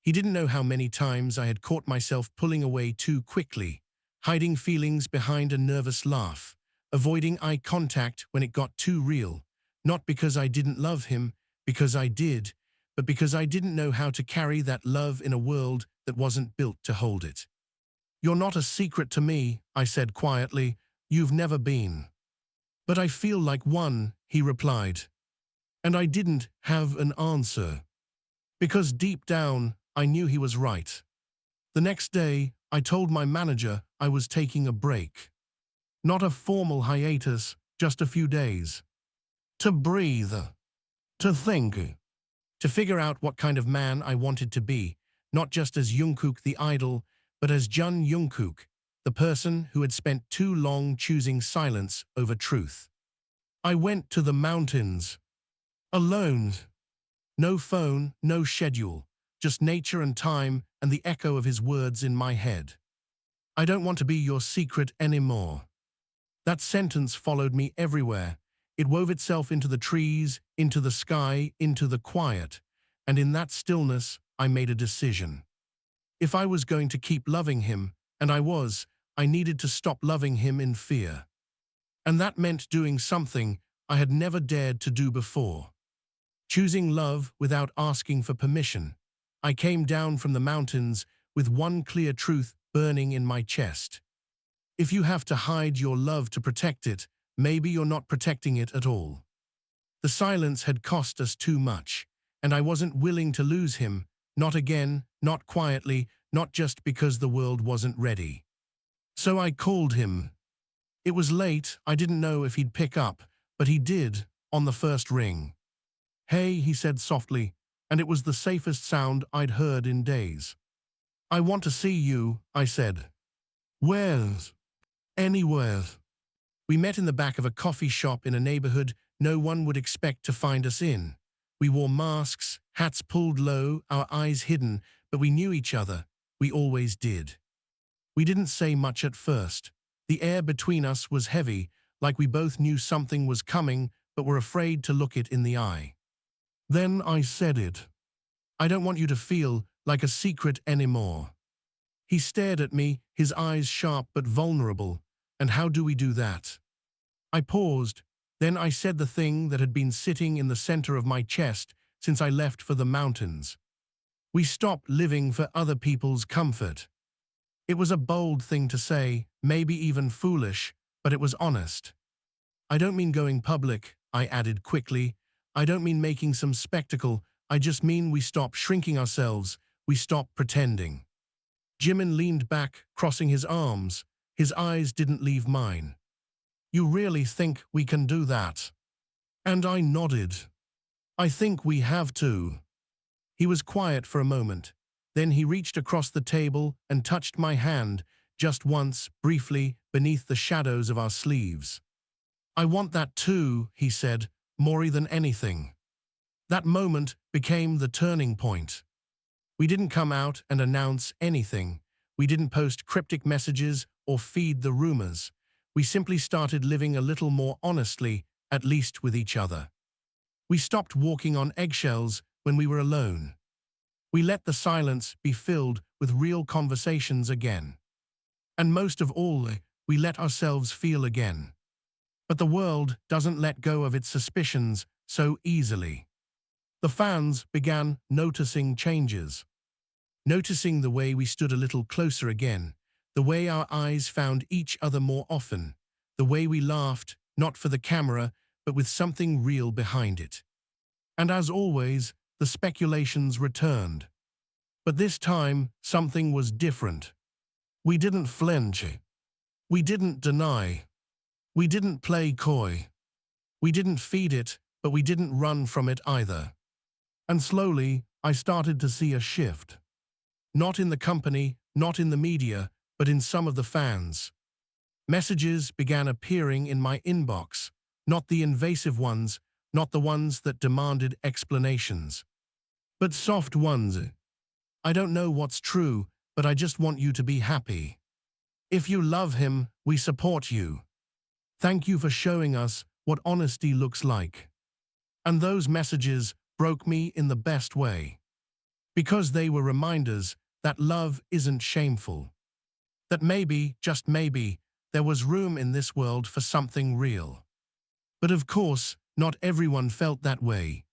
He didn't know how many times I had caught myself pulling away too quickly, hiding feelings behind a nervous laugh, avoiding eye contact when it got too real, not because I didn't love him, because I did, but because I didn't know how to carry that love in a world that wasn't built to hold it. "You're not a secret to me," I said quietly. "You've never been." "But I feel like one," he replied. And I didn't have an answer. Because deep down, I knew he was right. The next day, I told my manager I was taking a break. Not a formal hiatus, just a few days. To breathe. To think. To figure out what kind of man I wanted to be, not just as Jungkook the idol, but as Jungkook, the person who had spent too long choosing silence over truth. I went to the mountains. Alone. No phone, no schedule, just nature and time and the echo of his words in my head. "I don't want to be your secret anymore." That sentence followed me everywhere. It wove itself into the trees, into the sky, into the quiet. And in that stillness, I made a decision. If I was going to keep loving him, and I needed to stop loving him in fear. And that meant doing something I had never dared to do before. Choosing love without asking for permission. I came down from the mountains with one clear truth burning in my chest. If you have to hide your love to protect it, maybe you're not protecting it at all. The silence had cost us too much, and I wasn't willing to lose him, not again, not quietly, not just because the world wasn't ready. So I called him. It was late, I didn't know if he'd pick up, but he did, on the first ring. "Hey," he said softly, and it was the safest sound I'd heard in days. "I want to see you," I said. "Where?" "Anywhere." We met in the back of a coffee shop in a neighborhood no one would expect to find us in. We wore masks, hats pulled low, our eyes hidden, but we knew each other. We always did. We didn't say much at first. The air between us was heavy, like we both knew something was coming, but were afraid to look it in the eye. Then I said it. "I don't want you to feel like a secret anymore." He stared at me, his eyes sharp but vulnerable. "And how do we do that?" I paused. Then I said the thing that had been sitting in the center of my chest since I left for the mountains. "We stop living for other people's comfort." It was a bold thing to say, maybe even foolish, but it was honest. "I don't mean going public," I added quickly. "I don't mean making some spectacle. I just mean we stop shrinking ourselves. We stop pretending." Jimin leaned back, crossing his arms. His eyes didn't leave mine. "You really think we can do that?" And I nodded. "I think we have to." He was quiet for a moment. Then he reached across the table and touched my hand, just once, briefly, beneath the shadows of our sleeves. "I want that too," he said, "more than anything." That moment became the turning point. We didn't come out and announce anything. We didn't post cryptic messages or feed the rumors. We simply started living a little more honestly, at least with each other. We stopped walking on eggshells when we were alone. We let the silence be filled with real conversations again. And most of all, we let ourselves feel again. But the world doesn't let go of its suspicions so easily. The fans began noticing changes. noticing the way we stood a little closer again, the way our eyes found each other more often, the way we laughed, not for the camera, but with something real behind it. And as always, the speculations returned. But this time, something was different. We didn't flinch. We didn't deny. We didn't play coy. We didn't feed it, but we didn't run from it either. And slowly, I started to see a shift. Not in the company, not in the media, but in some of the fans. Messages began appearing in my inbox, not the invasive ones, not the ones that demanded explanations, but soft ones. I don't know what's true, but I just want you to be happy. If you love him, we support you. Thank you for showing us what honesty looks like. And those messages broke me in the best way. Because they were reminders that love isn't shameful. That maybe, just maybe, there was room in this world for something real. But of course, not everyone felt that way.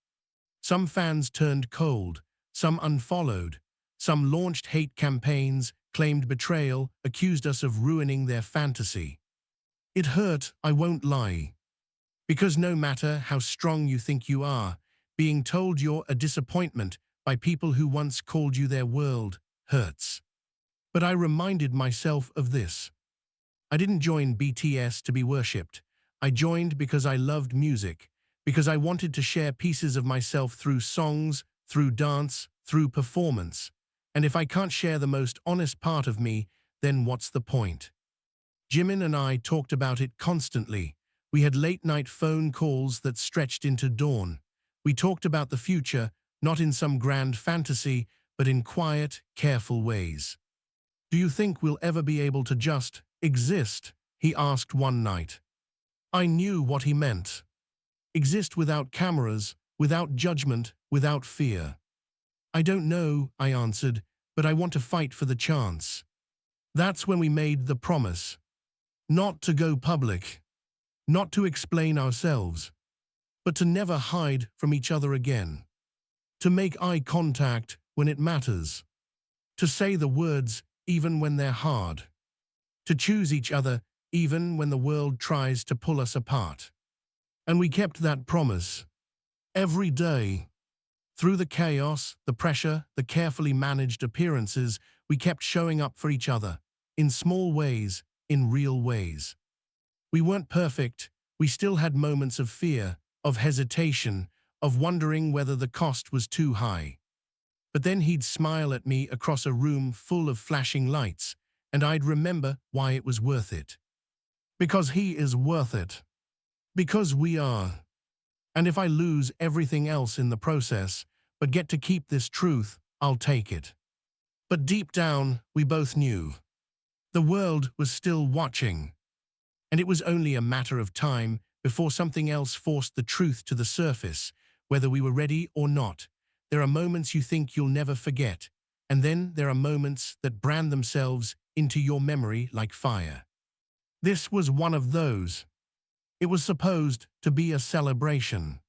Some fans turned cold, some unfollowed, some launched hate campaigns, claimed betrayal, accused us of ruining their fantasy. It hurt, I won't lie. Because no matter how strong you think you are, being told you're a disappointment by people who once called you their world hurts. But I reminded myself of this. I didn't join BTS to be worshipped. I joined because I loved music, because I wanted to share pieces of myself through songs, through dance, through performance. And if I can't share the most honest part of me, then what's the point? Jimin and I talked about it constantly. We had late-night phone calls that stretched into dawn. We talked about the future, not in some grand fantasy, but in quiet, careful ways. Do you think we'll ever be able to just exist? He asked one night. I knew what he meant. Exist without cameras, without judgment, without fear. I don't know, I answered, but I want to fight for the chance. That's when we made the promise. Not to go public. Not to explain ourselves. But to never hide from each other again. To make eye contact when it matters. To say the words even when they're hard. To choose each other even when the world tries to pull us apart. And we kept that promise. Every day. Through the chaos, the pressure, the carefully managed appearances, we kept showing up for each other. In small ways, in real ways. We weren't perfect. We still had moments of fear, of hesitation, of wondering whether the cost was too high. But then he'd smile at me across a room full of flashing lights, and I'd remember why it was worth it. Because he is worth it. Because we are. And if I lose everything else in the process, but get to keep this truth, I'll take it. But deep down, we both knew. The world was still watching. And it was only a matter of time before something else forced the truth to the surface, whether we were ready or not. There are moments you think you'll never forget, and then there are moments that brand themselves into your memory like fire. This was one of those. It was supposed to be a celebration.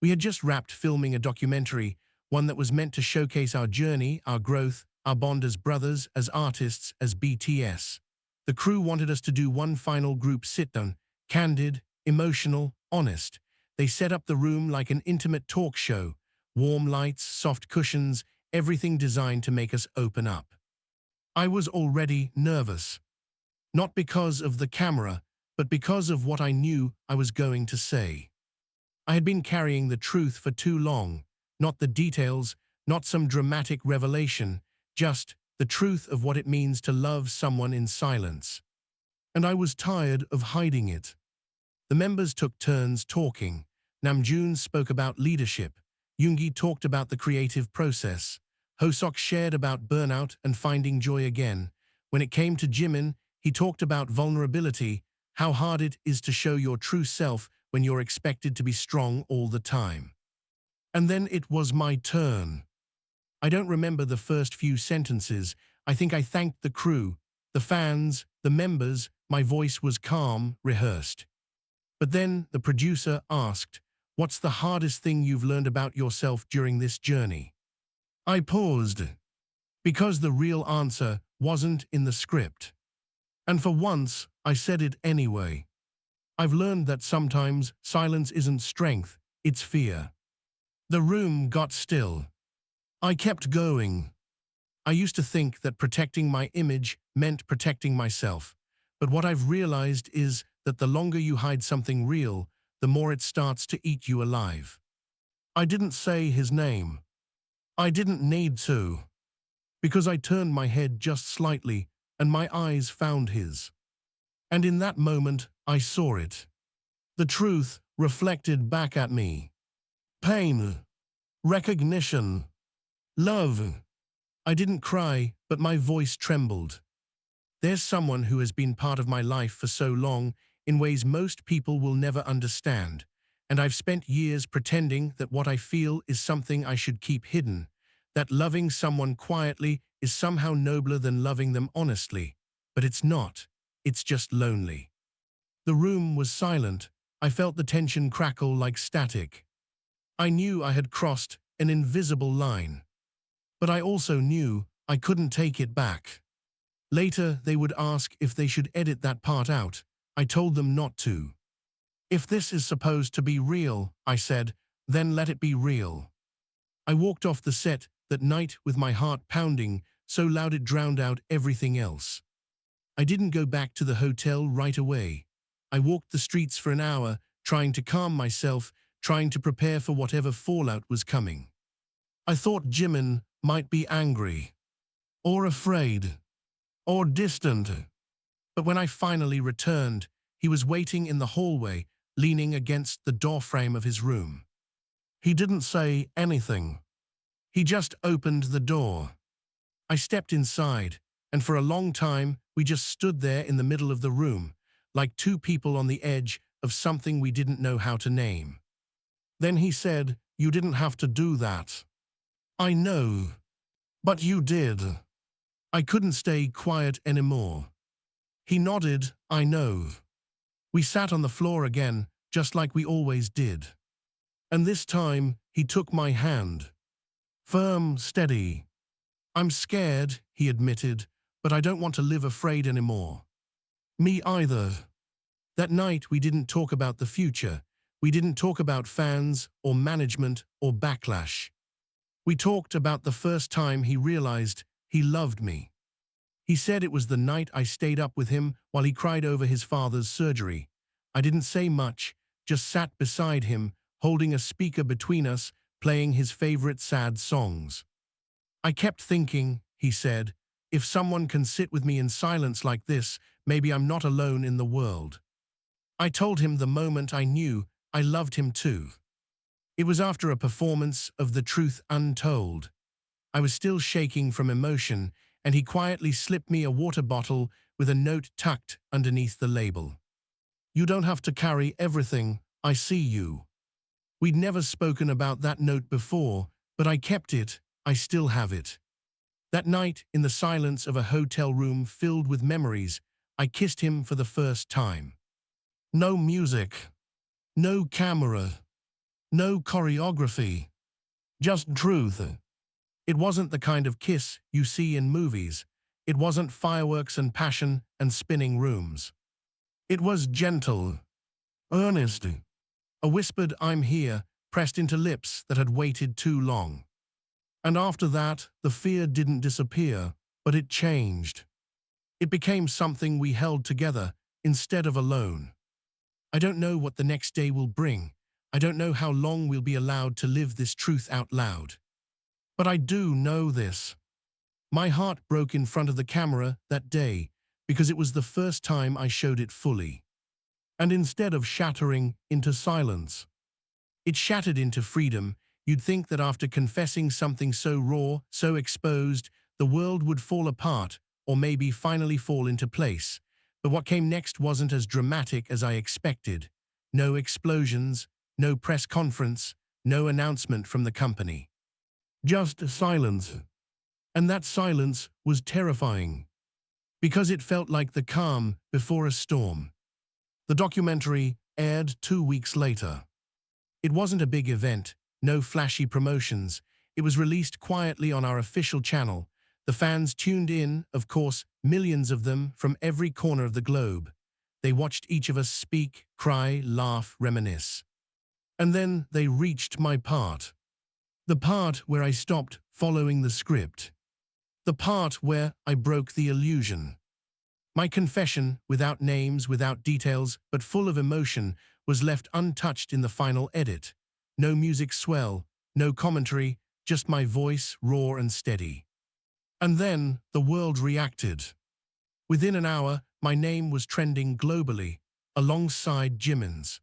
We had just wrapped filming a documentary, one that was meant to showcase our journey, our growth, our bond as brothers, as artists, as BTS. The crew wanted us to do one final group sit-down, candid, emotional, honest. They set up the room like an intimate talk show, warm lights, soft cushions, everything designed to make us open up. I was already nervous. Not because of the camera, but because of what I knew I was going to say. I had been carrying the truth for too long, not the details, not some dramatic revelation, just the truth of what it means to love someone in silence. And I was tired of hiding it. The members took turns talking. Namjoon spoke about leadership. Yoongi talked about the creative process. Hoseok shared about burnout and finding joy again. When it came to Jimin, he talked about vulnerability, how hard it is to show your true self when you're expected to be strong all the time. And then it was my turn. I don't remember the first few sentences. I think I thanked the crew, the fans, the members. My voice was calm, rehearsed. But then the producer asked, "What's the hardest thing you've learned about yourself during this journey?" I paused. Because the real answer wasn't in the script. And for once, I said it anyway. I've learned that sometimes silence isn't strength, it's fear. The room got still. I kept going. I used to think that protecting my image meant protecting myself. But what I've realized is that the longer you hide something real, the more it starts to eat you alive. I didn't say his name. I didn't need to. Because I turned my head just slightly and my eyes found his. And in that moment, I saw it. The truth reflected back at me. Pain. Recognition. Love. I didn't cry, but my voice trembled. There's someone who has been part of my life for so long in ways most people will never understand, and I've spent years pretending that what I feel is something I should keep hidden, that loving someone quietly is somehow nobler than loving them honestly. But it's not. It's just lonely. The room was silent. I felt the tension crackle like static. I knew I had crossed an invisible line. But I also knew I couldn't take it back. Later, they would ask if they should edit that part out. I told them not to. If this is supposed to be real, I said, then let it be real. I walked off the set that night with my heart pounding so loud it drowned out everything else. I didn't go back to the hotel right away. I walked the streets for an hour, trying to calm myself, trying to prepare for whatever fallout was coming. I thought Jimin might be angry, or afraid, or distant. But when I finally returned, he was waiting in the hallway, leaning against the doorframe of his room. He didn't say anything. He just opened the door. I stepped inside, and for a long time, we just stood there in the middle of the room, like two people on the edge of something we didn't know how to name. Then he said, "You didn't have to do that." I know. But you did. I couldn't stay quiet anymore. He nodded, I know. We sat on the floor again, just like we always did. And this time, he took my hand. Firm, steady. I'm scared, he admitted, but I don't want to live afraid anymore. Me either. That night, we didn't talk about the future. We didn't talk about fans or management or backlash. We talked about the first time he realized he loved me. He said it was the night I stayed up with him while he cried over his father's surgery. I didn't say much, just sat beside him, holding a speaker between us, playing his favorite sad songs. I kept thinking, he said, if someone can sit with me in silence like this, maybe I'm not alone in the world. I told him the moment I knew I loved him too. It was after a performance of The Truth Untold. I was still shaking from emotion, and he quietly slipped me a water bottle with a note tucked underneath the label. You don't have to carry everything, I see you. We'd never spoken about that note before, but I kept it, I still have it. That night, in the silence of a hotel room filled with memories, I kissed him for the first time. No music, no camera, no choreography, just truth. It wasn't the kind of kiss you see in movies. It wasn't fireworks and passion and spinning rooms. It was gentle, earnest, a whispered "I'm here" pressed into lips that had waited too long. And after that, the fear didn't disappear, but it changed. It became something we held together instead of alone. I don't know what the next day will bring. I don't know how long we'll be allowed to live this truth out loud. But I do know this. My heart broke in front of the camera that day because it was the first time I showed it fully. And instead of shattering into silence, it shattered into freedom. You'd think that after confessing something so raw, so exposed, the world would fall apart or maybe finally fall into place. But what came next wasn't as dramatic as I expected. No explosions, no press conference, no announcement from the company. Just silence. And that silence was terrifying, because it felt like the calm before a storm. The documentary aired 2 weeks later. It wasn't a big event, no flashy promotions. It was released quietly on our official channel. The fans tuned in, of course, millions of them from every corner of the globe. They watched each of us speak, cry, laugh, reminisce. And then they reached my part. The part where I stopped following the script. The part where I broke the illusion. My confession, without names, without details, but full of emotion, was left untouched in the final edit. No music swell, no commentary, just my voice, raw and steady. And then the world reacted. Within an hour, my name was trending globally, alongside Jimin's.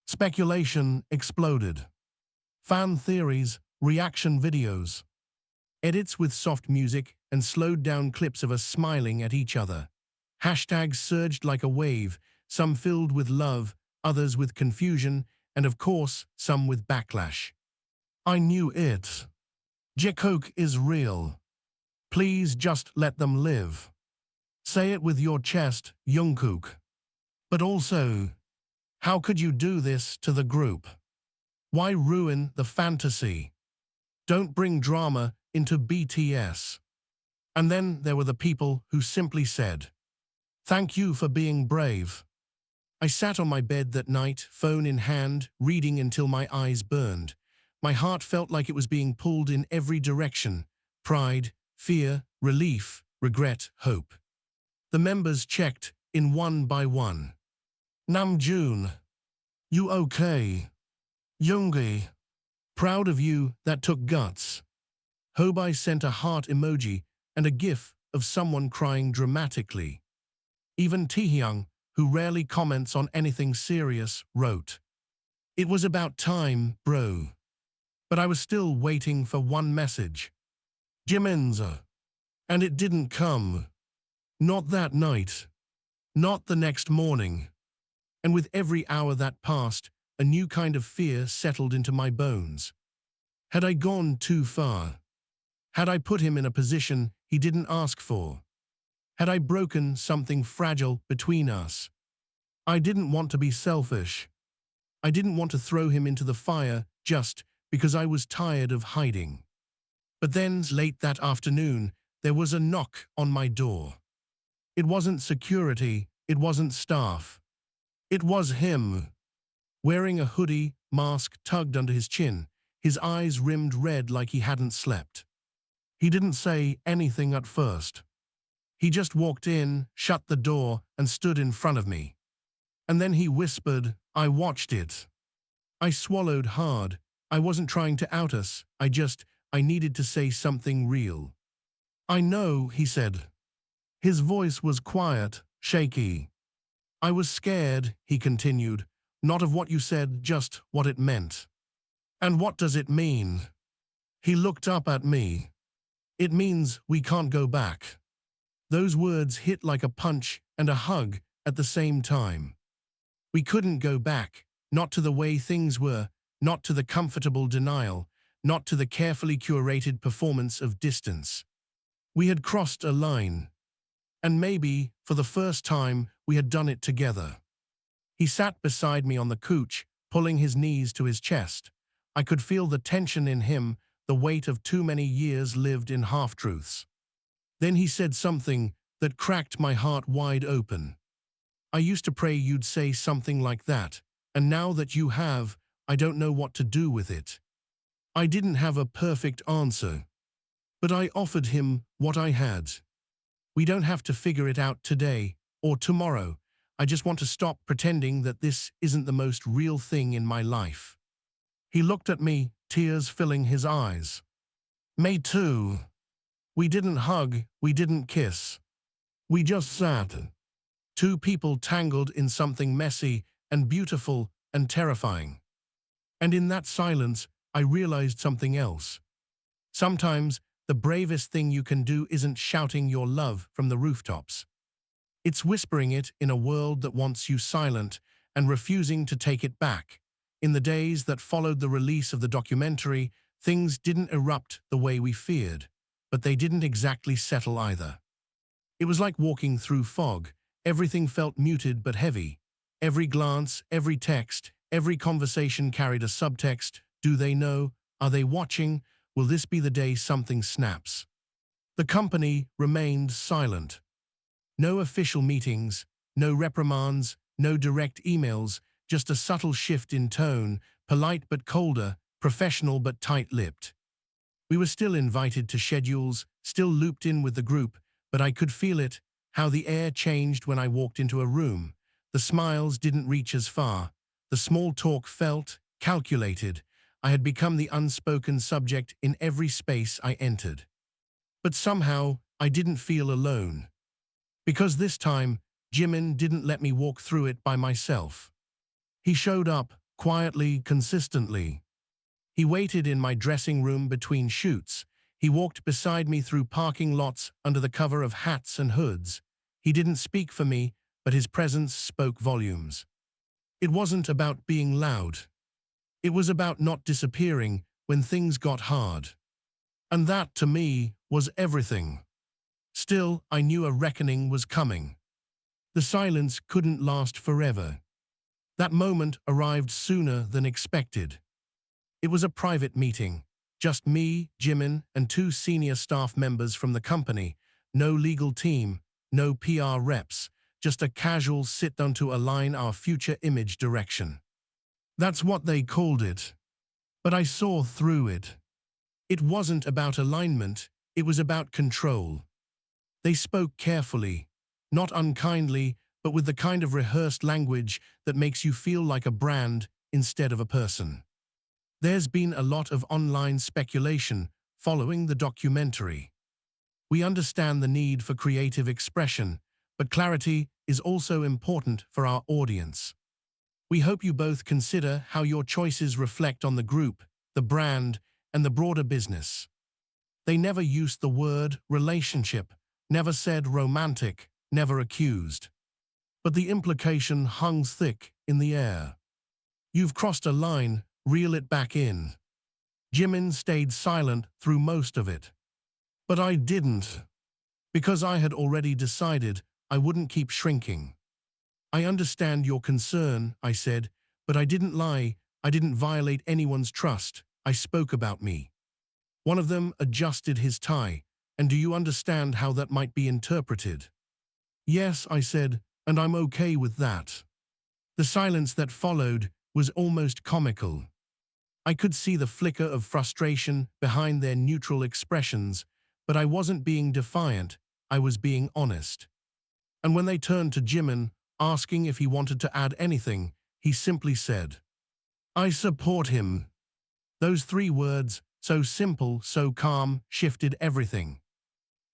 Speculation exploded. Fan theories, reaction videos, edits with soft music and slowed-down clips of us smiling at each other. Hashtags surged like a wave, some filled with love, others with confusion, and of course, some with backlash. I knew it. Jungkook is real. Please just let them live. Say it with your chest, Jungkook. But also, how could you do this to the group? Why ruin the fantasy? Don't bring drama into BTS. And then there were the people who simply said, "Thank you for being brave." I sat on my bed that night, phone in hand, reading until my eyes burned. My heart felt like it was being pulled in every direction. Pride, fear, relief, regret, hope. The members checked in one by one. Namjoon, you okay? Yoongi, proud of you, that took guts. Hobi sent a heart emoji and a gif of someone crying dramatically. Even Taehyung, who rarely comments on anything serious, wrote, "It was about time, bro." But I was still waiting for one message. Jimin's. And it didn't come. Not that night. Not the next morning. And with every hour that passed, a new kind of fear settled into my bones. Had I gone too far? Had I put him in a position he didn't ask for? Had I broken something fragile between us? I didn't want to be selfish. I didn't want to throw him into the fire just because I was tired of hiding. But then, late that afternoon, there was a knock on my door. It wasn't security, it wasn't staff. It was him. Wearing a hoodie, mask tugged under his chin, his eyes rimmed red like he hadn't slept. He didn't say anything at first. He just walked in, shut the door, and stood in front of me. And then he whispered, I watched it. I swallowed hard. I wasn't trying to out us. I needed to say something real. I know, he said. His voice was quiet, shaky. I was scared, he continued, not of what you said, just what it meant. And what does it mean? He looked up at me. It means we can't go back. Those words hit like a punch and a hug at the same time. We couldn't go back, not to the way things were, not to the comfortable denial, not to the carefully curated performance of distance. We had crossed a line. And maybe, for the first time, we had done it together. He sat beside me on the couch, pulling his knees to his chest. I could feel the tension in him, the weight of too many years lived in half-truths. Then he said something that cracked my heart wide open. I used to pray you'd say something like that, and now that you have, I don't know what to do with it. I didn't have a perfect answer, but I offered him what I had. We don't have to figure it out today or tomorrow. I just want to stop pretending that this isn't the most real thing in my life. He looked at me, tears filling his eyes. Me too. We didn't hug, we didn't kiss. We just sat. Two people tangled in something messy and beautiful and terrifying. And in that silence, I realized something else. Sometimes, the bravest thing you can do isn't shouting your love from the rooftops. It's whispering it in a world that wants you silent and refusing to take it back. In the days that followed the release of the documentary, things didn't erupt the way we feared, but they didn't exactly settle either. It was like walking through fog. Everything felt muted but heavy. Every glance, every text, every conversation carried a subtext. Do they know? Are they watching? Will this be the day something snaps? The company remained silent. No official meetings, no reprimands, no direct emails, just a subtle shift in tone, polite but colder, professional but tight-lipped. We were still invited to schedules, still looped in with the group, but I could feel it, how the air changed when I walked into a room. The smiles didn't reach as far. The small talk felt calculated. I had become the unspoken subject in every space I entered. But somehow, I didn't feel alone. Because this time, Jimin didn't let me walk through it by myself. He showed up, quietly, consistently. He waited in my dressing room between shoots. He walked beside me through parking lots under the cover of hats and hoods. He didn't speak for me, but his presence spoke volumes. It wasn't about being loud. It was about not disappearing when things got hard. And that, to me, was everything. Still, I knew a reckoning was coming. The silence couldn't last forever. That moment arrived sooner than expected. It was a private meeting. Just me, Jimin, and 2 senior staff members from the company. No legal team, no PR reps, just a casual sit-down to align our future image direction. That's what they called it. But I saw through it. It wasn't about alignment, it was about control. They spoke carefully, not unkindly, but with the kind of rehearsed language that makes you feel like a brand instead of a person. There's been a lot of online speculation following the documentary. We understand the need for creative expression, but clarity is also important for our audience. We hope you both consider how your choices reflect on the group, the brand, and the broader business. They never used the word relationship, never said romantic, never accused. But the implication hung thick in the air. You've crossed a line, reel it back in. Jimin stayed silent through most of it. But I didn't. Because I had already decided I wouldn't keep shrinking. I understand your concern, I said, but I didn't lie. I didn't violate anyone's trust. I spoke about me. One of them adjusted his tie. And do you understand how that might be interpreted? Yes, I said, and I'm okay with that. The silence that followed was almost comical. I could see the flicker of frustration behind their neutral expressions, but I wasn't being defiant, I was being honest. And when they turned to Jimin, asking if he wanted to add anything, he simply said, "I support him." Those 3 words, so simple, so calm, shifted everything.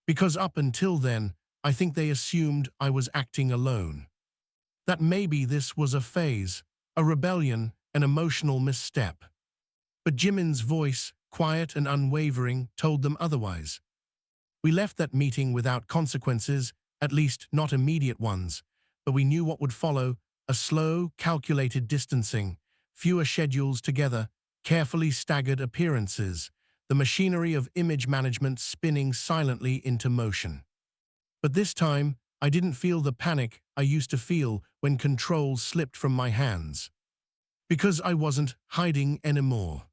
Because up until then, I think they assumed I was acting alone. That maybe this was a phase, a rebellion, an emotional misstep. But Jimin's voice, quiet and unwavering, told them otherwise. We left that meeting without consequences, at least not immediate ones, but we knew what would follow: a slow, calculated distancing, fewer schedules together, carefully staggered appearances, the machinery of image management spinning silently into motion. But this time, I didn't feel the panic I used to feel when control slipped from my hands. Because I wasn't hiding anymore.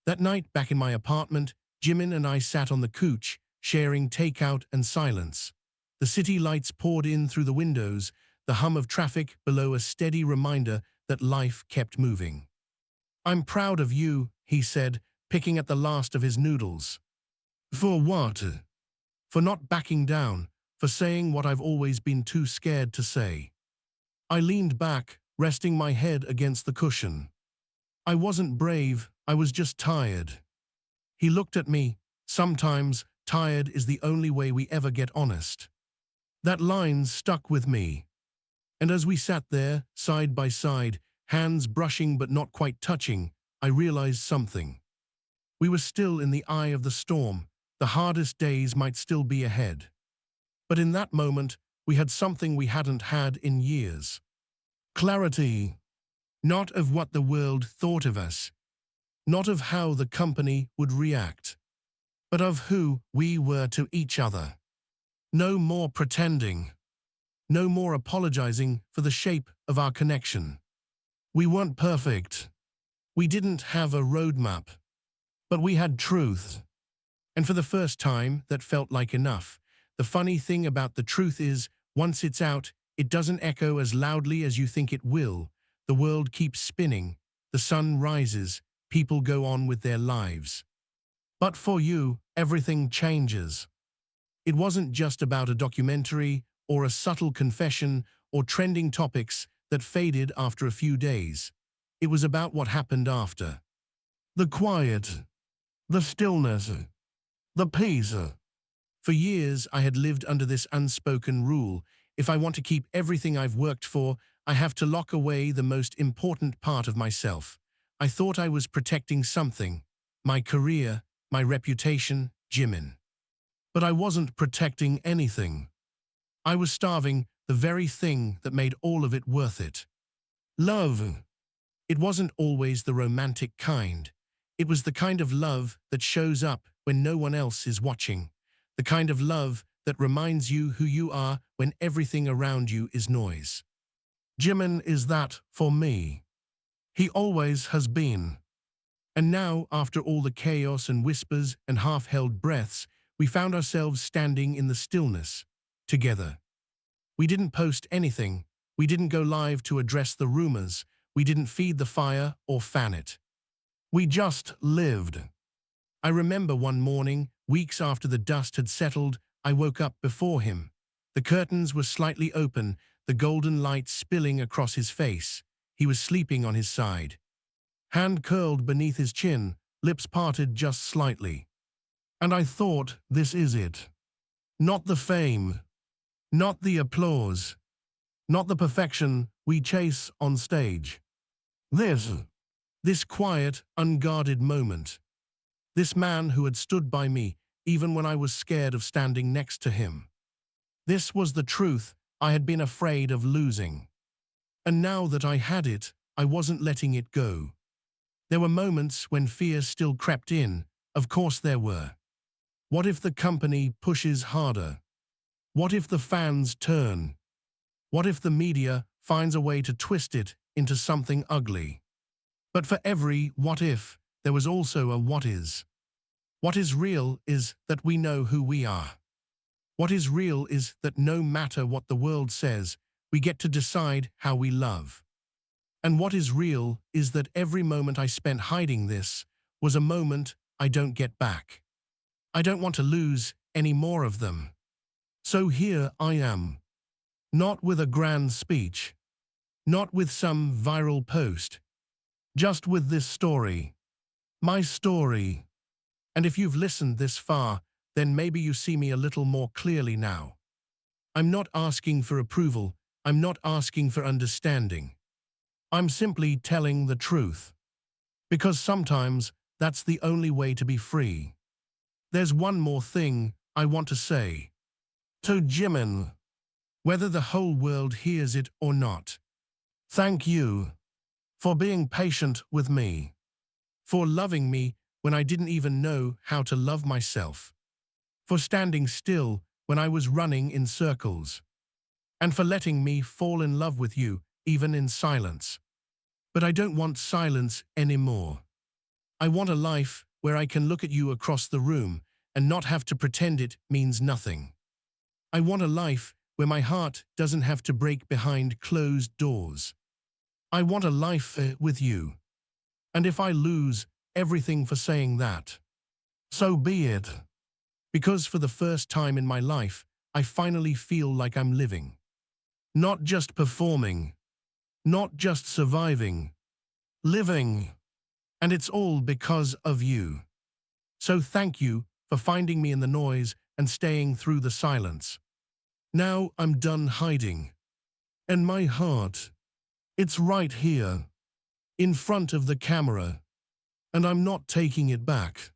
That night, back in my apartment, Jimin and I sat on the couch, sharing takeout and silence. The city lights poured in through the windows, the hum of traffic below a steady reminder that life kept moving. "I'm proud of you," he said, picking at the last of his noodles. "For what?" "For not backing down, for saying what I've always been too scared to say." I leaned back, resting my head against the cushion. I wasn't brave, I was just tired. He looked at me. Sometimes, tired is the only way we ever get honest. That line stuck with me. And as we sat there, side by side, hands brushing but not quite touching, I realized something. We were still in the eye of the storm. The hardest days might still be ahead. But in that moment, we had something we hadn't had in years. Clarity. Not of what the world thought of us, not of how the company would react, but of who we were to each other. No more pretending. No more apologizing for the shape of our connection. We weren't perfect. We didn't have a roadmap. But we had truth. And for the first time, that felt like enough. The funny thing about the truth is, once it's out, it doesn't echo as loudly as you think it will. The world keeps spinning, the sun rises, people go on with their lives. But for you, everything changes. It wasn't just about a documentary or a subtle confession or trending topics that faded after a few days. It was about what happened after. The quiet, the stillness, the peace. For years, I had lived under this unspoken rule. If I want to keep everything I've worked for, I have to lock away the most important part of myself. I thought I was protecting something, my career, my reputation, Jimin. But I wasn't protecting anything. I was starving the very thing that made all of it worth it. Love. It wasn't always the romantic kind. It was the kind of love that shows up when no one else is watching. The kind of love that reminds you who you are when everything around you is noise. Jimin is that for me. He always has been. And now, after all the chaos and whispers and half-held breaths, we found ourselves standing in the stillness, together. We didn't post anything. We didn't go live to address the rumors. We didn't feed the fire or fan it. We just lived. I remember one morning, weeks after the dust had settled, I woke up before him. The curtains were slightly open, the golden light spilling across his face. He was sleeping on his side. Hand curled beneath his chin, lips parted just slightly. And I thought, this is it. Not the fame, not the applause, not the perfection we chase on stage. This quiet, unguarded moment. This man who had stood by me even when I was scared of standing next to him. This was the truth I had been afraid of losing. And now that I had it, I wasn't letting it go. There were moments when fear still crept in. Of course there were. What if the company pushes harder? What if the fans turn? What if the media finds a way to twist it into something ugly? But for every what if, there was also a what is. What is real is that we know who we are. What is real is that no matter what the world says, we get to decide how we love. And what is real is that every moment I spent hiding this was a moment I don't get back. I don't want to lose any more of them. So here I am. Not with a grand speech. Not with some viral post. Just with this story. My story. And if you've listened this far, then maybe you see me a little more clearly now. I'm not asking for approval. I'm not asking for understanding. I'm simply telling the truth. Because sometimes that's the only way to be free. There's one more thing I want to say. To Jimin, whether the whole world hears it or not, thank you for being patient with me, for loving me when I didn't even know how to love myself, for standing still when I was running in circles, and for letting me fall in love with you even in silence. But I don't want silence anymore. I want a life where I can look at you across the room and not have to pretend it means nothing. I want a life where my heart doesn't have to break behind closed doors. I want a life with you. And if I lose everything for saying that, so be it. Because for the first time in my life, I finally feel like I'm living. Not just performing. Not just surviving. Living. And it's all because of you. So thank you for finding me in the noise and staying through the silence. Now I'm done hiding. And my heart, it's right here, in front of the camera. And I'm not taking it back.